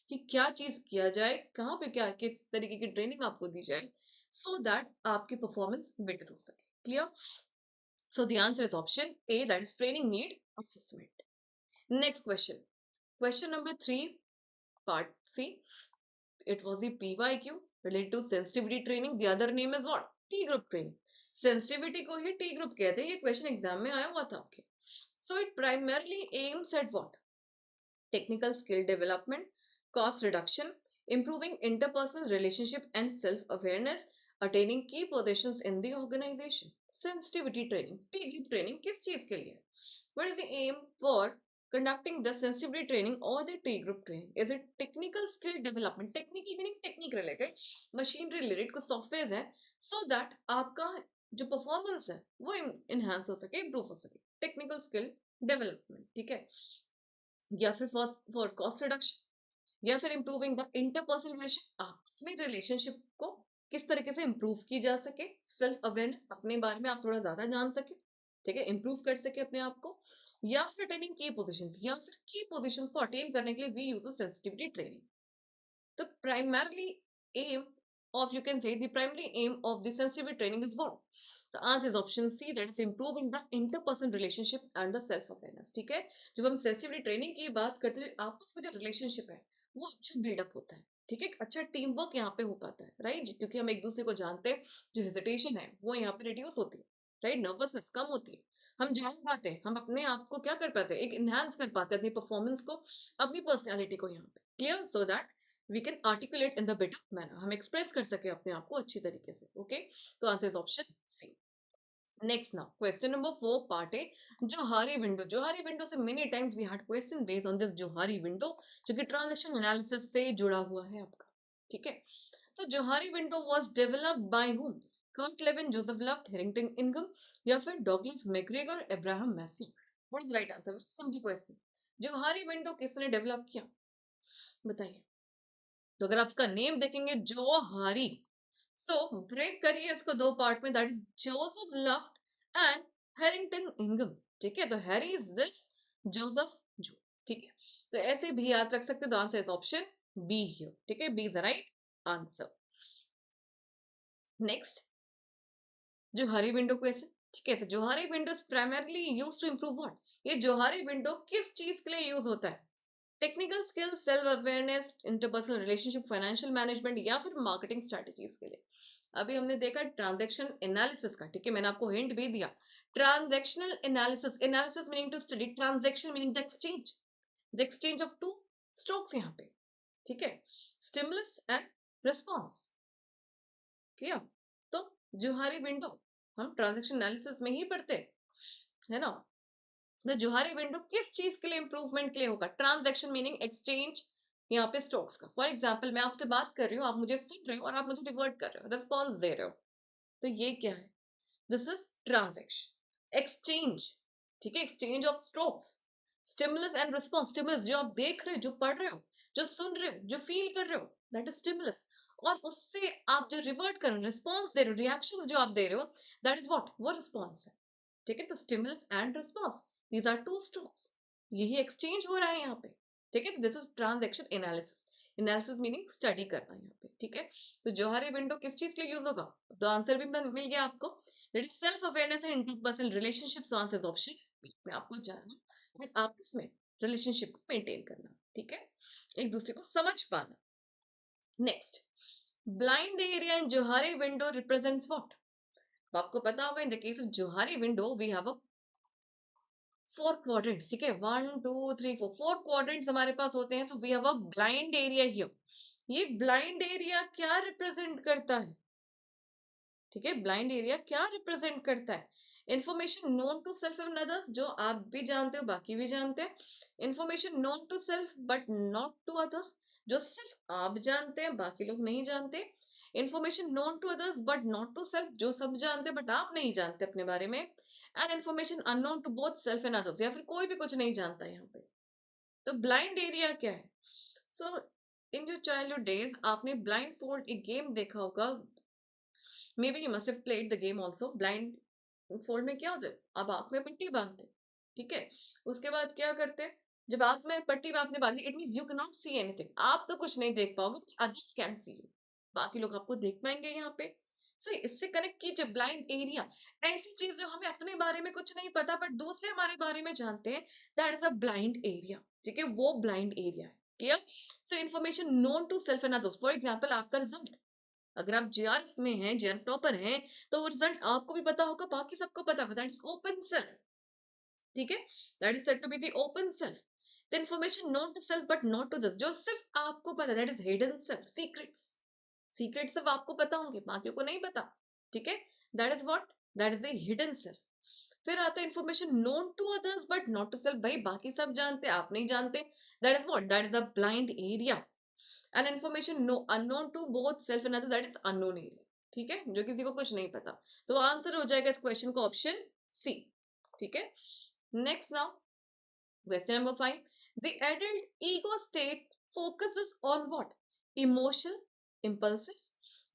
कि क्या चीज किया जाए, कहाँ पे क्या किस तरीके की ट्रेनिंग आपको दी जाए, सो दैट आपकी परफॉर्मेंस बेटर हो सके। Clear? So the answer is option A, that is training need assessment. Next question, question number 3, part C, it was the PYQ related to sensitivity training. The other name is what? T group training. Sensitivity को ही T group कहते हैं, ये question exam में आया हुआ था आपके। So it primarily aims at what? Technical skill development, cost reduction, improving interpersonal relationship and self-awareness, attaining key positions in the organization. Sensitivity training, T group training किस चीज के लिए? What is the aim for conducting the sensitivity training or the T group training? Is it technical skill development? Technical meaning technique related, machinery related कुछ softwares है, so that आपका जो performance है वो enhance हो सके, improve हो सके। Technical skill development, ठीक है, या फिर फॉर कॉस्ट रिडक्शन, या फिर इम्प्रूविंग द इंटरपर्सनल रिलेशन, आपस में रिलेशनशिप को किस तरीके से इम्प्रूव की जा सके, सेल्फ अवेयरनेस, अपने बारे में आप थोड़ा ज्यादा जान सके, ठीक है, इम्प्रूव कर सके अपने आप को, या फिर अटेनिंग की पोजीशंस, या फिर की पोजीशंस को अटेन करने के लिए वी यूज सेंसिटिविटी ट्रेनिंग। तो primarily aim of, you can say, the primary aim of the sensitivity training is what? The answer is option C, that is improving the interpersonal relationship and the self awareness। ठीक है, जब हम sensitivity training की बात करते हैं, आपस में जो रिलेशनशिप है वो अच्छा बिल्डअप होता है, ठीक है, अच्छा टीम वर्क यहाँ पे हो पाता है, राइट, क्योंकि हम एक दूसरे को जानते हैं, जो हेजिटेशन है वो यहाँ पे रिड्यूस होती है, राइट, नर्वसनेस कम होती है, हम जान पाते हैं, हम अपने आप को क्या कर पाते हैं, एक इनहांस कर पाते हैं अपनी परफॉर्मेंस को, अपनी पर्सनैलिटी को यहाँ पे, clear, so that we can articulate in the better manner, हम एक्सप्रेस कर सके अपने आप को अच्छी तरीके से। ओके, तो answer is option C. Next now question number 4, part A, Johari window. Johari window से many times we had question based on this Johari window, जो कि ट्रांजैक्शन एनालिसिस से जुड़ा हुआ है आपका, ठीक है। So Johari window was developed by whom? Kurt Lewin, Joseph Luft, Harrington इनगम, या फिर Douglas McGregor, Abraham Massey. What is right answer? Simple question, Johari window किसने डेवलप किया, बताइए। तो अगर आप इसका नेम देखेंगे जोहारी, सो ब्रेक करिए इसको दो पार्ट में, that is Joseph Luft and Harrington इंगम, ठीक है, तो हैरी इज दिस, जोसेफ जो, ठीक है, तो ऐसे भी याद रख सकते हो, answer is option B here, ठीक है, B is the right answer. Next, Johari window question, ठीक है, Johari window is primarily used to improve what? ये जोहारी विंडो किस चीज के लिए यूज होता है? Technical skills, self awareness, interpersonal relationship, financial management, या फिर मार्केटिंग स्ट्रेटजीज के लिए। अभी हमने देखा ट्रांजैक्शन एनालिसिस का, ठीक है, मैंने आपको हिंट भी दिया, transactional analysis, analysis meaning to study, transaction meaning the exchange of two strokes यहाँ पे, ठीक है, स्टिमुलस एंड रिस्पॉन्स, क्लियर। तो जोहारी विंडो हम ट्रांजैक्शन एनालिसिस में ही पढ़ते है ना, तो जोहारी विंडो किस चीज के लिए इंप्रूवमेंट के लिए होगा? ट्रांजैक्शन मीनिंग एक्सचेंज, यहाँ पे स्टॉक्स का। फॉर एग्जाम्पल मैं आपसे बात कर रही हूँ, आप मुझे सुन रहे हो और आप मुझे रिवर्ट कर रहे हो, रिस्पॉन्स दे रहे हो, तो ये क्या है? This is transaction. एक्सचेंज, ठीक है, exchange of stocks, stimulus and response, stimulus जो आप देख रहे हो, जो पढ़ रहे हो, जो सुन रहे हो, जो फील कर रहे हो, दैट इज स्टिमुलस, और उससे आप जो रिवर्ट कर रहे हो, रिस्पॉन्स दे रहे हो, रिएक्शन जो आप दे रहे हो, दैट इज व्हाट? वो रिस्पॉन्स है, ठीक है, तो stimulus and response, these are two strokes, यही एक्सचेंज हो रहा है यहाँ पे, ठीक है, तो this is transaction analysis, analysis meaning study करना यहाँ पे, ठीक है। तो जोहारी विंडो किस चीज के लिए यूज होगा? तो आंसर भी मिल गया आपको, that is self awareness and interpersonal relationship, तो आंसर ऑप्शन बी में, आपको जानना और आपस में रिलेशनशिप को मेंटेन करना, ठीक है, एक दूसरे को समझ पाना। Next, blind area in Johari window represents what? आपको पता होगा, in the case of Johari window we have a 4 quadrants, ठीक है, 1 2 3 4 4 क्वाड्रेंट्स हमारे पास होते हैं। So we have a blind area here. ये ब्लाइंड एरिया क्या रिप्रेजेंट करता है? ठीक है, ब्लाइंड एरिया क्या रिप्रेजेंट करता है? Information known to self and others, जो आप भी जानते हो बाकी भी जानते हैं। Information known to self but not to others, जो सिर्फ आप जानते हैं बाकी लोग नहीं जानते। Information known to others but not to self, जो सब जानते हैं बट आप नहीं जानते अपने बारे में। And information unknown to both self and others, या फिर कोई भी कुछ नहीं जानता यहाँ पे। तो ब्लाइंड एरिया क्या है? सो इन योर चाइल्डहुड डेज आपने ब्लाइंड फोल्ड एक गेम देखा होगा। May be you must have played the game also. Blind fold में क्या होता है, आप आंख में पट्टी बांधते हैं, ठीक है। उसके बाद क्या करते हैं, जब आंख में पट्टी आपने बांधी, it means you can not see anything, आप तो कुछ नहीं देख पाओगे, अदर्स कैन सी यू, बाकी लोग आपको देख पाएंगे यहाँ पे। सो इससे कनेक्ट कीजिए ब्लाइंड एरिया, ऐसी चीज जो हमें अपने बारे में कुछ नहीं पता बट दूसरे हमारे बारे में जानते हैं, that is a blind area, ठीक है, वो ब्लाइंड एरिया है। Clear? So information known to self and others, for example आपका रिजल्ट, अगर आप जेआरएफ में हैं, जेआरएफ टॉपर हैं, तो वो रिजल्ट आपको भी पता होगा, बाकी सबको पता होगा, दैट इज ओपन सेल्फ, ठीक है, that is said to be the open self. The information known to self but not to this, जो सिर्फ आपको पता, that is hidden self, secrets, secret सिर्फ आपको पता होंगे बाकियों को नहीं पता, ठीक है, that is what, that is the hidden self. फिर आता है information known to others but not to self, भाई बाकी सब जानते हैं आप नहीं जानते, that is what, that is a blind area. And information no unknown to both self and others, that is unknown area, ठीक है, जो किसी को कुछ नहीं पता। तो आंसर हो जाएगा इस क्वेश्चन का ऑप्शन सी, ठीक है। Next now question number 5, the adult ego state focuses on what? Emotional, impulses,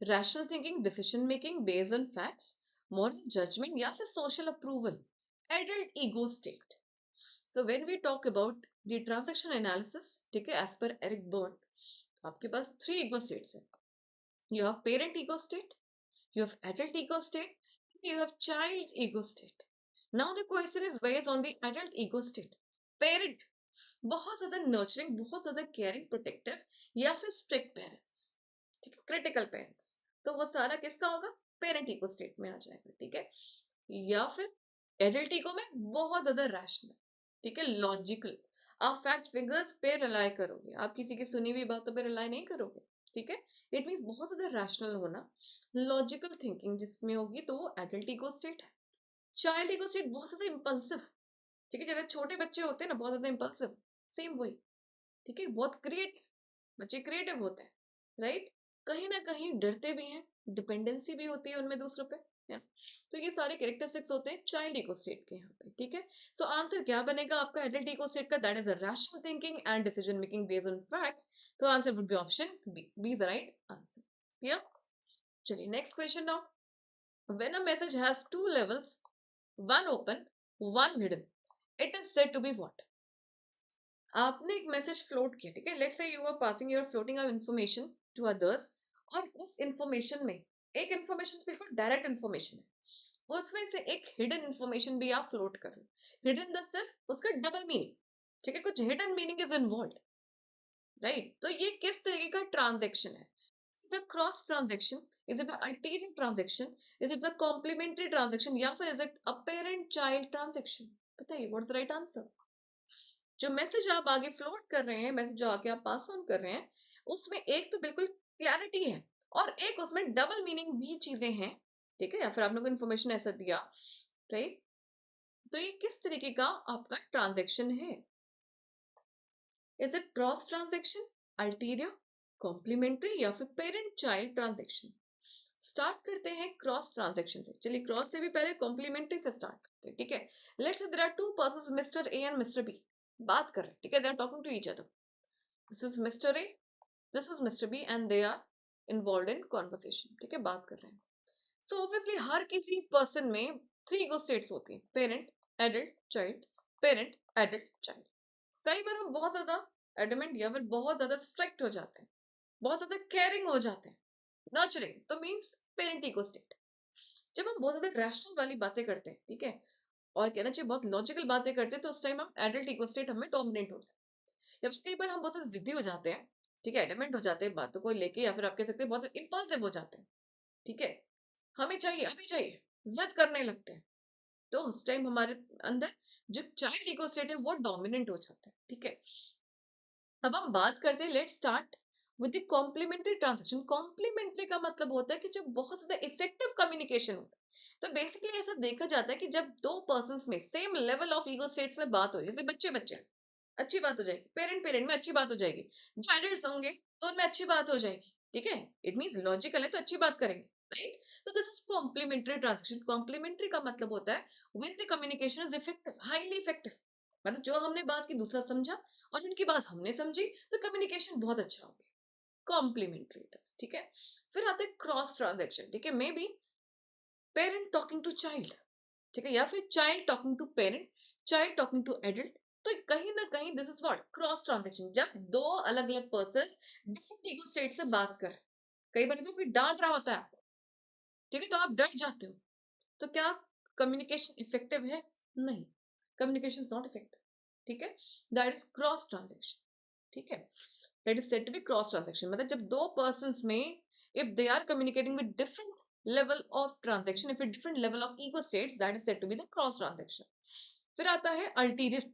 rational thinking, decision making based on facts, moral judgment या फिर social approval? Adult ego state. So when we talk about the transaction analysis, ठीक है, as per Eric Berne, आपके पास 3 ego states हैं. You have parent ego state, you have adult ego state, you have child ego state. Now the question is based on the adult ego state. Parent बहुत ज्यादा nurturing, बहुत ज्यादा caring, protective, या फिर strict parents, ठीक है, critical parents, तो वो सारा किसका होगा? पेरेंट ईगो स्टेट में आ जाएगा, ठीक है। या फिर एडल्ट ईगो में बहुत ज्यादा रैशनल, ठीक है, लॉजिकल, आप फैक्ट्स फिगर्स पे रिलाई करोगे, आप किसी की सुनी हुई बातों पे रिलाई नहीं करोगे, ठीक है। इट मीन्स बहुत ज्यादा रैशनल होना, लॉजिकल थिंकिंग जिसमें होगी, तो वो एडल्ट ईगो स्टेट है। चाइल्ड ईगो स्टेट बहुत ज्यादा इम्पल्सिव, ठीक है, जैसे छोटे बच्चे होते हैं ना बहुत ज्यादा इम्पल्सिव, सेम वही, ठीक है, बहुत क्रिएटिव, बच्चे क्रिएटिव होते हैं, राइट, कहीं ना कहीं डरते भी हैं, डिपेंडेंसी भी होती है उनमें दूसरों पे, है ना? तो ये सारे कैरेक्टरिस्टिक्स होते हैं चाइल्ड इको स्टेट के यहाँ पे, ठीक है। सो आंसर क्या बनेगा आपका एडल्ट इको स्टेट का? That is a rational thinking and decision making based on facts. तो answer would be option B, B is the right answer. Clear? चलिए next question now. When a message has two levels, one open one hidden, it is said to be what? आपने एक message float किया, ठीक है, let's say you are passing, you are floating of information to others, और उस information में एक information बिल्कुल डायरेक्ट इंफॉर्मेशन है, उसमें से एक हिडन इंफॉर्मेशन भी आप फ्लोट कर रहे हो। हिडन द सिर्फ उसका डबल मीनिंग, ठीक है, कुछ hidden meaning is involve, right. तो ये किस तरीके का ट्रांजेक्शन है? Is it a cross transaction, is it ulterior transaction, is it the complementary transaction, या फिर is it a parent child transaction? बताइए what is the right answer. जो मैसेज आप आगे फ्लोट कर रहे हैं, मैसेज जो आगे आप पास ऑन कर रहे हैं, उसमें एक तो बिल्कुल क्लैरिटी है, और एक उसमें डबल मीनिंग भी चीजें हैं, ठीक है, या फिर आपने कोई इन्फॉर्मेशन ऐसा दिया, राइट। तो ये किस तरीके का आपका ट्रांजेक्शन है? Is it cross transaction, ulterior, complementary, या फिर पेरेंट चाइल्ड ट्रांजेक्शन? स्टार्ट करते हैं क्रॉस ट्रांजेक्शन से। चलिए क्रॉस से भी पहले कॉम्प्लीमेंट्री से स्टार्ट करते हैं, ठीक है। Let's say there are two persons, mister A and mister B, बात कर रहे हैं, ठीक है, they are talking to each other. This is mister A, this is mister B, and they are involve in conversation, ठीक है, बात कर रहे हैं। सो ऑब्वियसली हर किसी पर्सन में 3 ईगो स्टेट्स होती हैं, parent, adult, child, parent, adult, child. कई बार हम बहुत ज्यादा एडमेंट या फिर बहुत ज्यादा स्ट्रिक्ट हो जाते हैं, बहुत ज्यादा केयरिंग हो जाते हैं, नर्चरिंग, तो मीन्स पेरेंट ईगो स्टेट। जब हम बहुत ज्यादा रैशनल वाली बातें करते हैं, ठीक है, और कहना चाहिए बहुत लॉजिकल बातें करते हैं, तो उस टाइम हम एडल्ट ईगो स्टेट हमें डोमिनेट होता है। या फिर कई बार हम बहुत ज्यादा जिद्दी हो जाते हैं, ठीक है, एडमेंट हो जाते हैं बातों को लेके, या फिर आप कह सकते हैं बहुत इंपल्सिव हो जाते हैं, ठीक है, हमें चाहिए अभी चाहिए, जिद करने लगते हैं, तो उस टाइम हमारे अंदर जो चाइल्ड ईगो स्टेट है वो डोमिनेंट हो जाता है, ठीक है। अब हम बात करते हैं, let's start with the complementary transaction. Complementary का मतलब होता है कि जब बहुत ज्यादा इफेक्टिव कम्युनिकेशन होता है, तो बेसिकली ऐसा देखा जाता है कि जब दो पर्सन्स में same level of ego states में बात हो रही है, जैसे बच्चे बच्चे हैं, अच्छी बात हो जाएगी, पेरेंट पेरेंट में अच्छी बात हो जाएगी, जो एडल्ट्स होंगे तो उनमें अच्छी बात हो जाएगी, ठीक है। इट मीन्स लॉजिकल है तो अच्छी बात करेंगे, राइट। तो this is complementary transaction. Complementary का मतलब होता है when the communication is effective, highly effective, मतलब जो हमने बात की दूसरा समझा और उनकी बात हमने समझी, तो कम्युनिकेशन बहुत अच्छा हो गया। कॉम्प्लीमेंट्री टर्म्स, ठीक है। फिर आते हैं क्रॉस ट्रांजैक्शन, ठीक है। Maybe parent talking to child, ठीक है, या फिर child talking to parent, child talking to adult. तो कहीं ना कहीं this is what cross transaction, जब दो अलग अलग पर्सन डिफरेंट ईगो स्टेट से बात कर। कई बार तो कोई डांट रहा होता है आपको, ठीक है, तो आप डर जाते हो, तो क्या कम्युनिकेशन इफेक्टिव है? नहीं, कम्युनिकेशन इज नॉट इफेक्टिव, ठीक है। दैट इज क्रॉस ट्रांजैक्शन, ठीक है। That is said to be cross transaction, मतलब जब दो पर्सन्स में if they are communicating with different level of transaction, if different level of ego states, that is said to be the cross transaction. फिर आता है ulterior,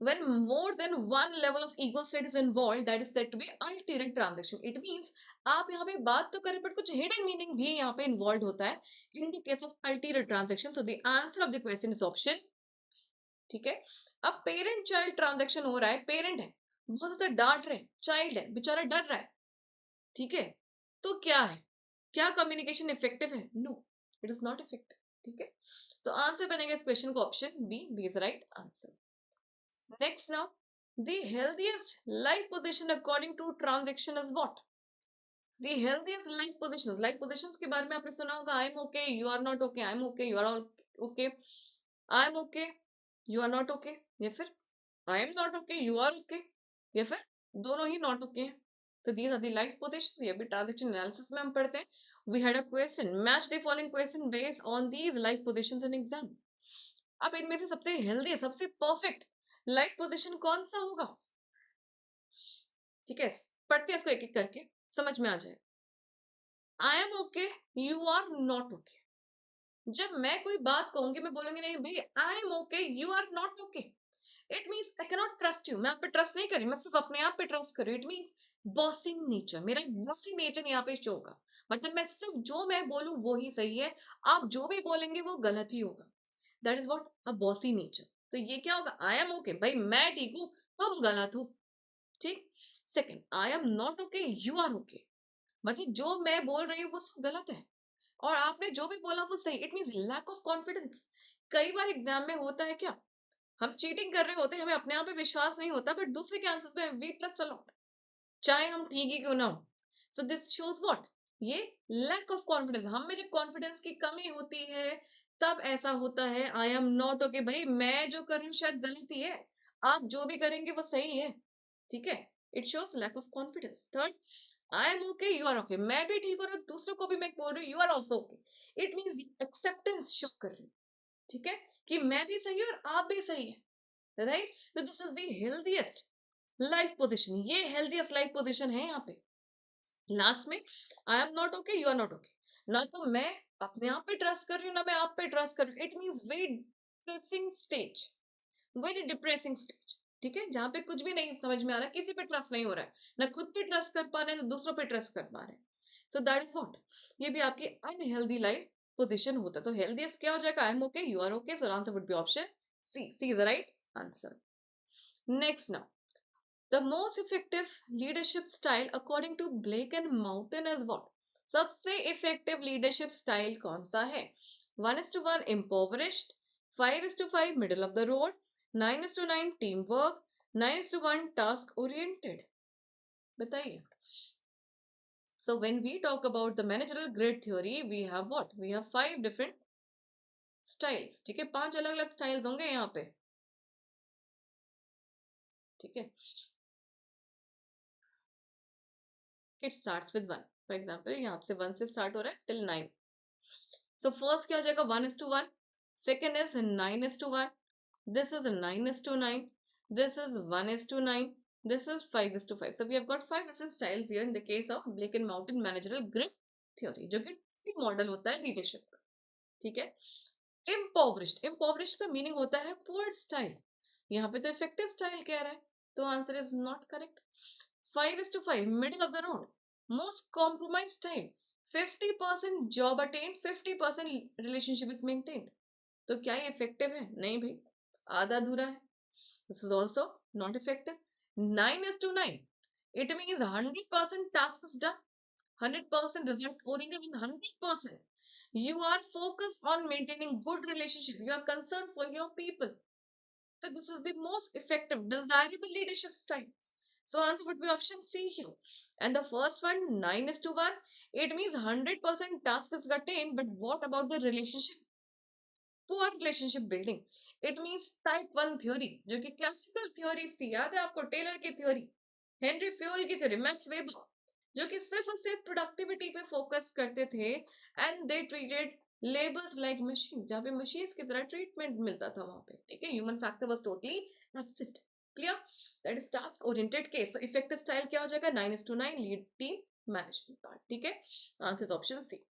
when more than one level of ego state is involved, that is said to be ulterior transaction. It means आप यहाँ पे बात तो करें but कुछ hidden meaning भी यहाँ पे involved होता है in the case of ulterior transaction. So the answer of the question is option, ठीक है। अब पेरेंट चाइल्ड ट्रांजेक्शन हो रहा है, पेरेंट है बहुत ज्यादा डांट रहे, चाइल्ड है बेचारा डर रहा है, ठीक है। तो क्या है, क्या कम्युनिकेशन इफेक्टिव है? No, it is not effective, ठीक है। तो आंसर बनेगा इस क्वेश्चन को option B, B is right answer. Next now, the healthiest life position according to transaction is what? The healthiest life positions के बारे में आपने सुना होगा, I am okay, you are not okay, I am okay, you are all okay, I am okay, you are not okay, या फिर I am not okay, you are okay, या फिर दोनों ही not okay हैं। तो these are the life positions, ये भी transaction analysis में हम पढ़ते हैं। We had a question, match the following question based on these life positions in exam। अब इनमें से सबसे हेल्दी, सबसे परफेक्ट लाइफ पोजीशन कौन सा होगा? ठीक है, पढ़ते हैं इसको एक एक करके, समझ में आ जाए। I am okay, you are not okay. जब मैं कोई बात कहूंगी, मैं बोलूंगी नहीं भाई I am okay, you are not okay, it means I cannot trust you, मैं आप पे ट्रस्ट नहीं कर रही, मैं सिर्फ अपने आप पे ट्रस्ट कर रही हूँ। इट मीन्स बॉसिंग नेचर, मेरा बॉसिंग नेचर यहाँ पे शो होगा, मतलब मैं सिर्फ जो मैं बोलूं वो ही सही है, आप जो भी बोलेंगे वो गलत ही होगा। That is what a bossy nature. तो ये क्या होगा, आई एम ओके, भाई मैं ठीक हूँ, तुम गलत हो, ठीक। Second, I am not okay, you are okay, मतलब जो मैं बोल रही हूँ वो सब गलत है और आपने जो भी बोला वो सही। It means lack of confidence. कई बार एग्जाम में होता है क्या, हम चीटिंग कर रहे होते हैं, हमें अपने आप पे विश्वास नहीं होता, बट दूसरे के आंसर्स पे वी ट्रस्ट अ लॉट, चाहे हम ठीक ही क्यों ना हो। सो दिस शोज व्हाट, ये लैक ऑफ कॉन्फिडेंस। हम में जब कॉन्फिडेंस की कमी होती है तब ऐसा होता है। आई एम नॉट ओके, भाई मैं जो कर रही हूँ शायद गलत ही है, आप जो भी करेंगे वो सही है, ठीक है। It shows lack of confidence. Third, I am okay, you are okay, मैं भी ठीक हो रहा हूँ, दूसरों को भी मैं बोल रही हूँ you are also okay, it means acceptance show कर रही हूँ, ठीक है, कि मैं भी सही हूँ और आप भी सही है, राइट। तो this is the healthiest life position, ये हेल्दीएस्ट लाइफ पोजिशन है यहाँ पे। लास्ट में I am not okay, you are not okay, ना तो मैं अपने आप पे ट्रस्ट कर रही हूँ ना मैं आप पे ट्रस्ट कर रही हूँ। It means very depressing stage, very depressing stage, ठीक है, जहाँ पे कुछ भी नहीं समझ में आ रहा, किसी पे ट्रस्ट नहीं हो रहा है, ना खुद पे ट्रस्ट कर पा रहे हैं ना दूसरों पे ट्रस्ट कर पा रहे हैं। सो दैट इज व्हाट, ये भी आपकी अनहेल्दी लाइफ पोजिशन होता है। तो हेल्दीएस्ट क्या हो जाएगा, I am okay, you are okay, so answer would be option C, C is the right answer. Next now, the most effective leadership style according to Blake and Mountain is what? सबसे effective leadership style कौन सा है? 1:1 impoverished, 5:5 middle of the road, 9:9 teamwork, 9:1 task oriented. बताइए। So when we talk about the managerial grid theory, we have what? We have 5 different styles. ठीक है, 5 अलग अलग styles होंगे यहाँ पे, ठीक है। It starts with 1. For example, यहाँ से 1 से start हो रहा है till 9. So first क्या हो जाएगा, 1:1. Second is 9:1. This is 9:9. This is 1:9. This is 5:5. So we have got 5 different styles here in the case of Blake and Mountain managerial grid theory, जो कि मॉडल होता है लीडरशिप का, ठीक है। इम्पोवरिश्ड का मीनिंग होता है पुअर स्टाइल, यहाँ पे तो इफेक्टिव स्टाइल कह रहा है, तो answer is not correct. 5:5 middle of the road, most compromise style, 50% job attain, 50% relationship is maintained, तो क्या ये इफेक्टिव है? नहीं भाई, आधा अधूरा है। This is also not effective. 9:9, it means 100% task is done, 100% result oriented, and 100% you are focused on maintaining good relationship, you are concerned for your people, so this is the most effective desirable leadership style. So answer would be option C here. And the first one, 9:1, it means 100% task is attained, but what about the relationship? Poor relationship building, it means type 1 theory, जो कि classical theory सी, याद है आपको Taylor की theory, Henry fuel की theory, max weber, जो कि सिर्फ और सिर्फ प्रोडक्टिविटी पे फोकस करते थे, and they treated labours like machine, जहाँ पे मशीन्स की तरह ट्रीटमेंट मिलता था वहां पे, ठीक है, human factor was totally absent. Clear? That is task oriented case. So effective style क्या हो जाएगा? 9:9 लीड टीम मैनेजमेंट पार्ट, ठीक है, आंसर तो option C.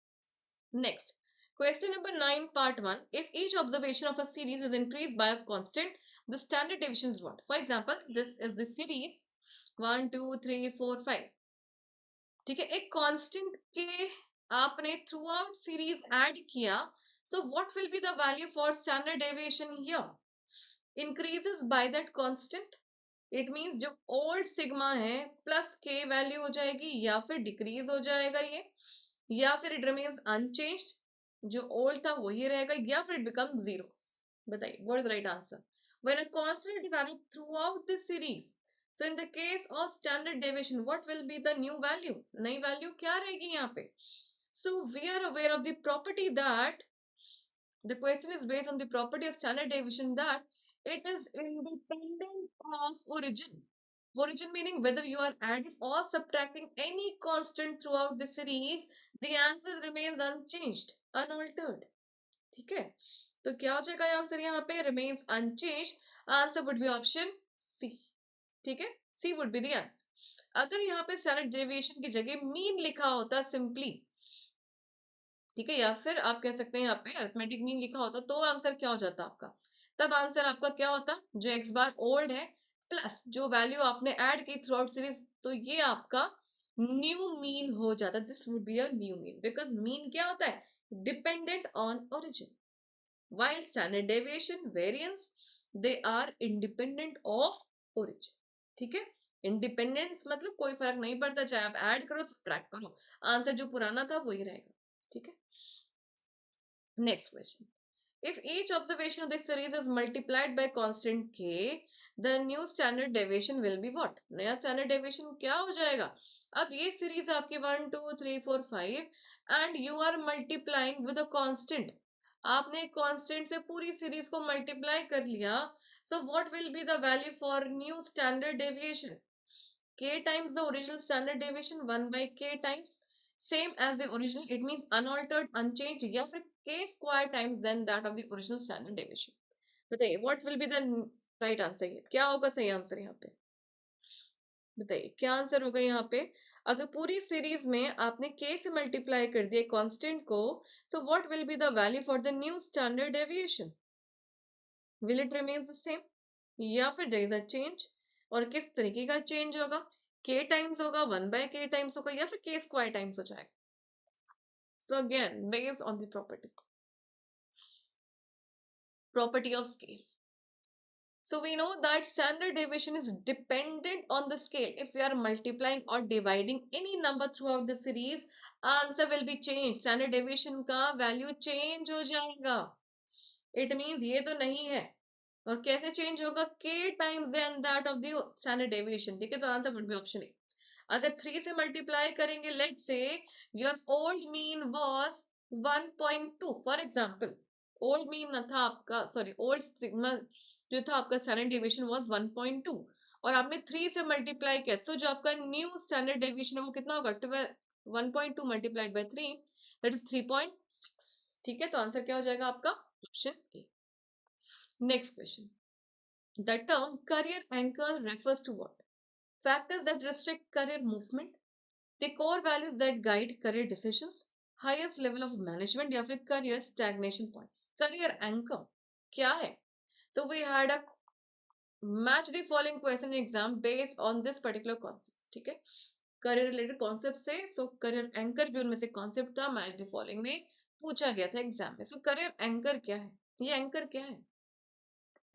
Next, question number 9, part 1. If each observation of a series is increased by a constant, the standard deviation is what? For example, this is the series 1, 2, 3, 4, 5. ठीक है, एक constant के आपने through out series add किया, so what will be the value for standard deviation here? Increases by that constant. It means जो old sigma है plus के value हो जाएगी, या फिर डिक्रीज हो जाएगा ये, या फिर इट रिमेन्स अनचेंज्ड, जो ओल्ड था वही रहेगा, या फिर इट बिकम जीरो। बताइए what is the right answer? When a constant develop through out this series, so in the case of standard deviation, what will be the new value? नई value क्या रहेगी यहाँ पे? So we are aware of the property that the question is based on the property of standard deviation, that it is independent of origin. Origin meaning whether you are adding or subtracting any constant throughout the series, the answer remains unchanged, unaltered. ठीक है, तो क्या हो जाएगा answer यहाँ पे? remains unchanged. Answer would be option C. ठीक है, C would be the answer. अगर यहाँ पे स्टैंडर्ड डेविएशन की जगह मीन लिखा होता सिंपली, ठीक है, या फिर आप कह सकते हैं यहाँ पे अरिथमेटिक मीन लिखा होता, तो आंसर क्या हो जाता आपका? तब आंसर आपका क्या होता? जो एक्स बार ओल्ड है प्लस जो वैल्यू आपने ऐड की थ्रू आउट सीरीज, तो ये आपका न्यू मीन हो जाता। This would be a new mean, because mean क्या होता है? Dependent on origin, while standard deviation variance, they are independent of origin। ठीक है, इंडिपेंडेंस मतलब कोई फर्क नहीं पड़ता, चाहे आप ऐड करो सब्ट्रैक्ट करो, आंसर जो पुराना था वही रहेगा। ठीक है, next question, if each observation of this series is multiplied by constant k, the new standard deviation will be what? नया standard deviation क्या हो जाएगा? अब ये सीरीज आपकी 1, 2, 3, 4, 5 and you are multiplying with a constant, आपने कांस्टेंट से पूरी सीरीज को मल्टीप्लाई कर लिया, so what will be the value for new standard deviation? K times the original standard deviation, 1 by k times same as the original, it means unaltered, unchanged, या फिर k square times than that of the original standard deviation। बताइए what will be the right answer? ये क्या होगा सही answer यहाँ पे? बताइए क्या आंसर होगा यहाँ पे? अगर पूरी सीरीज में आपने k से मल्टीप्लाई कर दिया कांस्टेंट को, so what will be the value for the new standard deviation? Will it remains the same, या फिर there is a change? और किस तरीके का चेंज होगा? k टाइम्स होगा, 1 by k टाइम्स होगा, या फिर k स्क्वायर टाइम्स हो जाएगा? So again, based on the property of scale. So we know that standard deviation is dependent on the scale. If we are multiplying or dividing any number throughout the series, answer will be changed. Standard deviation का value change हो जाएगा. It means ये तो नहीं है. और कैसे change होगा? k times than that of the standard deviation. ठीक है, तो answer would be option A. अगर 3 से मल्टीप्लाई करेंगे, let's say your old mean was 1.2 for example. Old mean था आपका, सॉरी ओल्ड सिग्मा जो था आपका स्टैंडर्ड डेविएशन वाज 1.2 और आपने 3 से मल्टीप्लाई किया, सो जो आपका न्यू स्टैंडर्ड डेविएशन है वो कितना होगा? 1.2 मल्टीप्लाइड बाय 3, दैट इज 3.6। ठीक है, तो आंसर क्या हो जाएगा आपका? Option A. Next question, the term career anchor refers to what? Factors that restrict career movement, the core values that guide career decisions, highest level of management या फिर career stagnation points. Career anchor क्या है? So we had a match the following question exam based on this particular concept. ठीक है, career related concept से। सो career anchor भी उनमें से कॉन्सेप्ट था, मैच द फॉलोइंग में पूछा गया था एग्जाम में। सो करियर एंकर क्या है? ये एंकर क्या है?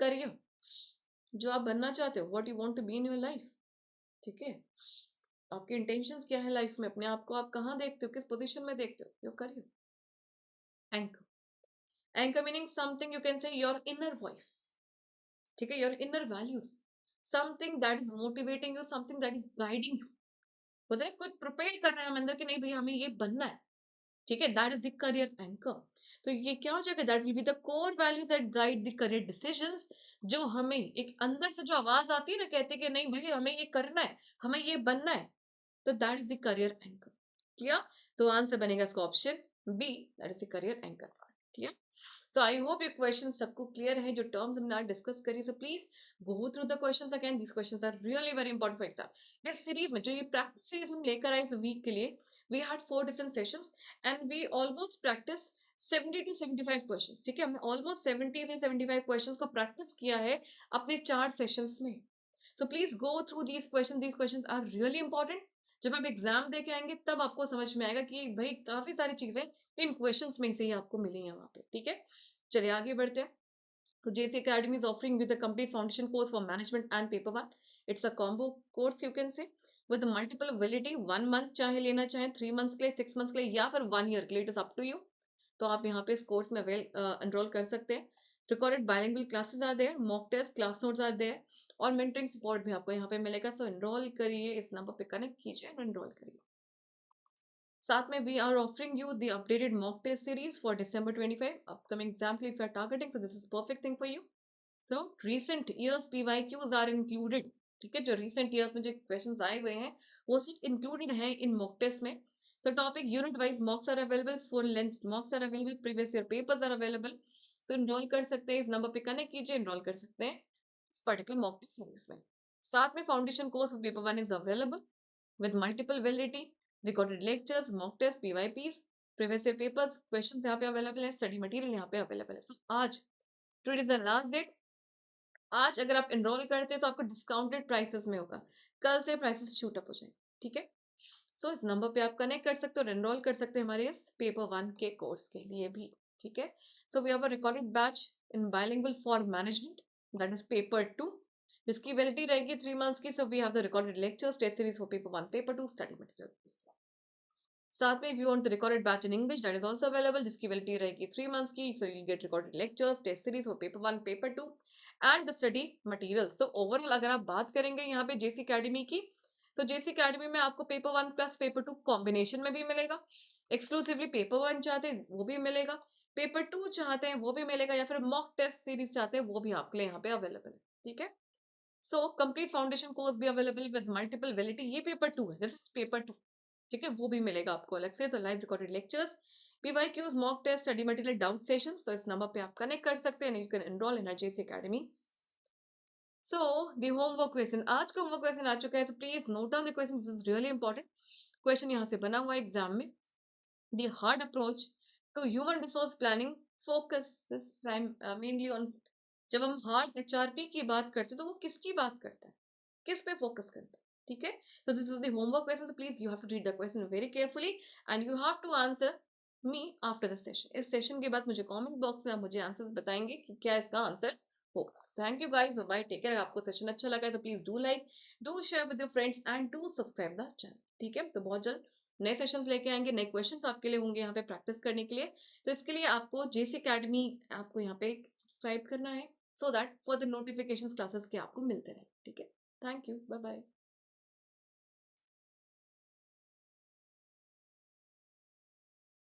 करियर जो आप बनना चाहते हो, what you want to be in your life. ठीक है, आपके इंटेंशंस क्या है लाइफ में, अपने आप को आप कहाँ देखते हो, किस पोजीशन में देखते हो, your career anchor. Anchor meaning something you can say your inner voice. ठीक है, your inner values, something that is motivating you, something that is guiding you. होता है कुछ प्रोपेल कर रहे हैं हम अंदर कि नहीं भैया हमें ये बनना है। ठीक है, that is the career anchor. तो ये क्या हो जाएगा? That will be the core values that guide the career decisions. जो हमें एक अंदर से जो आवाज आती है ना, कहते हैं कि नहीं भाई हमें ये करना है, हमें ये बनना है, तो that is the career anchor. Clear? तो आंसर बनेगा इसका option B, that is the career anchor. Clear? So I hope ये क्वेश्चन सबको क्लियर है जो टर्म्स हमने आज डिस्कस करी। So please go through the questions again, these questions are really very important for exam. इस सीरीज में जो ये प्रैक्टिस सीरीज हम लेकर आए इस वीक के लिए, we had 4 different sessions and we almost practice 70 to 75 questions. ठीक है, हमने ऑलमोस्ट 70 से 75 क्वेश्चंस को प्रैक्टिस किया है अपने 4 सेशंस में। So please go through these questions. These questions are really important. जब आप एग्जाम दे के आएंगे तब आपको समझ में आएगा कि भाई काफी सारी चीजें इन क्वेश्चंस में से ही आपको मिली हैं वहां पे। ठीक है, चलिए आगे बढ़ते हैं। तो JC Academy is offering with a complete foundation course for management and paper one. It's a combo course you can say with multiple validity, 1 month चाहे लेना चाहे, 3 months के लिए, 6 months के लिए या फिर 1 year के लिए, it is up to you. तो आप यहाँ पे इस कोर्स में वेल एनरोल कर सकते हैं। Recorded bilingual classes are there, mock test, class notes are there और मेंटरिंग सपोर्ट भी आपको यहाँ पे मिलेगा। सो एनरोल करिए, इस नंबर पे कनेक्ट कीजिए और एनरोल करिए। साथ में we are offering you the updated mock test series for December 25 upcoming exam के लिए if you are targeting, so this is perfect thing for you. तो recent years PYQs are included। ठीक है, जो recent years में जो questions आए हुए हैं वो सब इंक्लूडेड है इन मॉक टेस्ट में। तो topic unit wise mocks are available, full length mocks are available, previous year papers are available. तो इनरोल कर सकते हैं, इस नंबर पे कनेक्ट कीजिए, इनरोल कर सकते हैं इस पर्टिकुलर मॉक टेस्ट सीरीज में। साथ में foundation course for paper one is available with multiple validity, recorded lectures, mock test, PYPs, previous year papers, questions यहाँ पे अवेलेबल है, स्टडी मटेरियल यहाँ पे अवेलेबल है। सो आज today is the last date. आज अगर आप एनरोल करते हैं तो आपको डिस्काउंटेड प्राइसेस में होगा, कल से प्राइसेस शूट अप हो जाएंगे। ठीक है, सो इस नंबर पे आप कनेक्ट कर सकते हो और एनरोल कर सकते हैं हमारे इस पेपर वन के कोर्स के लिए भी। ठीक है, so we have a recorded batch in bilingual for management, that is paper two, जिसकी वैलिडिटी रहेगी 3 months की। So we have the recorded lectures, test series for paper one, paper two, study material. साथ में if you want the recorded batch in English that is also available, जिसकी validity रहेगी 3 months की। So you get recorded lectures, test series for paper one, paper two and the study material. So overall अगर आप बात करेंगे यहाँ पे JC Academy की, तो JC Academy में आपको paper one plus paper two combination में भी मिलेगा। एक्सक्लूसिवली पेपर वन चाहते हैं वो भी मिलेगा, पेपर टू चाहते हैं वो भी मिलेगा, या फिर मॉक टेस्ट सीरीज चाहते हैं वो भी आपके लिए यहाँ पे अवेलेबल है। ठीक है, सो कंप्लीट फाउंडेशन कोर्स भी अवेलेबल विद मल्टीपल वैलिडिटी। ये पेपर टू है, दिस इज पेपर टू। ठीक है, वो भी मिलेगा आपको अलग से। तो live recorded lectures, PYQs, mock test, study material, doubt sessions, तो इस नंबर पे आप कनेक्ट कर सकते हैं। You can enroll in JC Academy। So the homework question, आज का होमवर्क क्वेश्चन आ चुका है। So please note down the question, this is really important question यहाँ से बना हुआ है एग्जाम में। The hard approach to human resource planning focus mainly on. जब हम हार्ड HRP की बात करते हैं तो वो किसकी बात करता है, किस पे फोकस करता है? ठीक है, so this is the homework question, so please you have to read the question very carefully and you have to answer me after the session। इस सेशन के बाद मुझे कमेंट बॉक्स में आप मुझे आंसर्स बताएंगे कि क्या इसका आंसर होगा। Thank you guys, bye bye, take care. आपको सेशन अच्छा लगा है तो please do like, do share with your friends and do subscribe the channel. ठीक है, तो बहुत जल्द नए सेशंस लेके आएंगे, नए क्वेश्चंस आपके लिए होंगे यहाँ पे प्रैक्टिस करने के लिए। तो इसके लिए आपको JC Academy आपको यहाँ पे सब्सक्राइब करना है, so that for the notification classes के आपको मिलते रहे। ठीक है, थैंक यू, बाय बाय।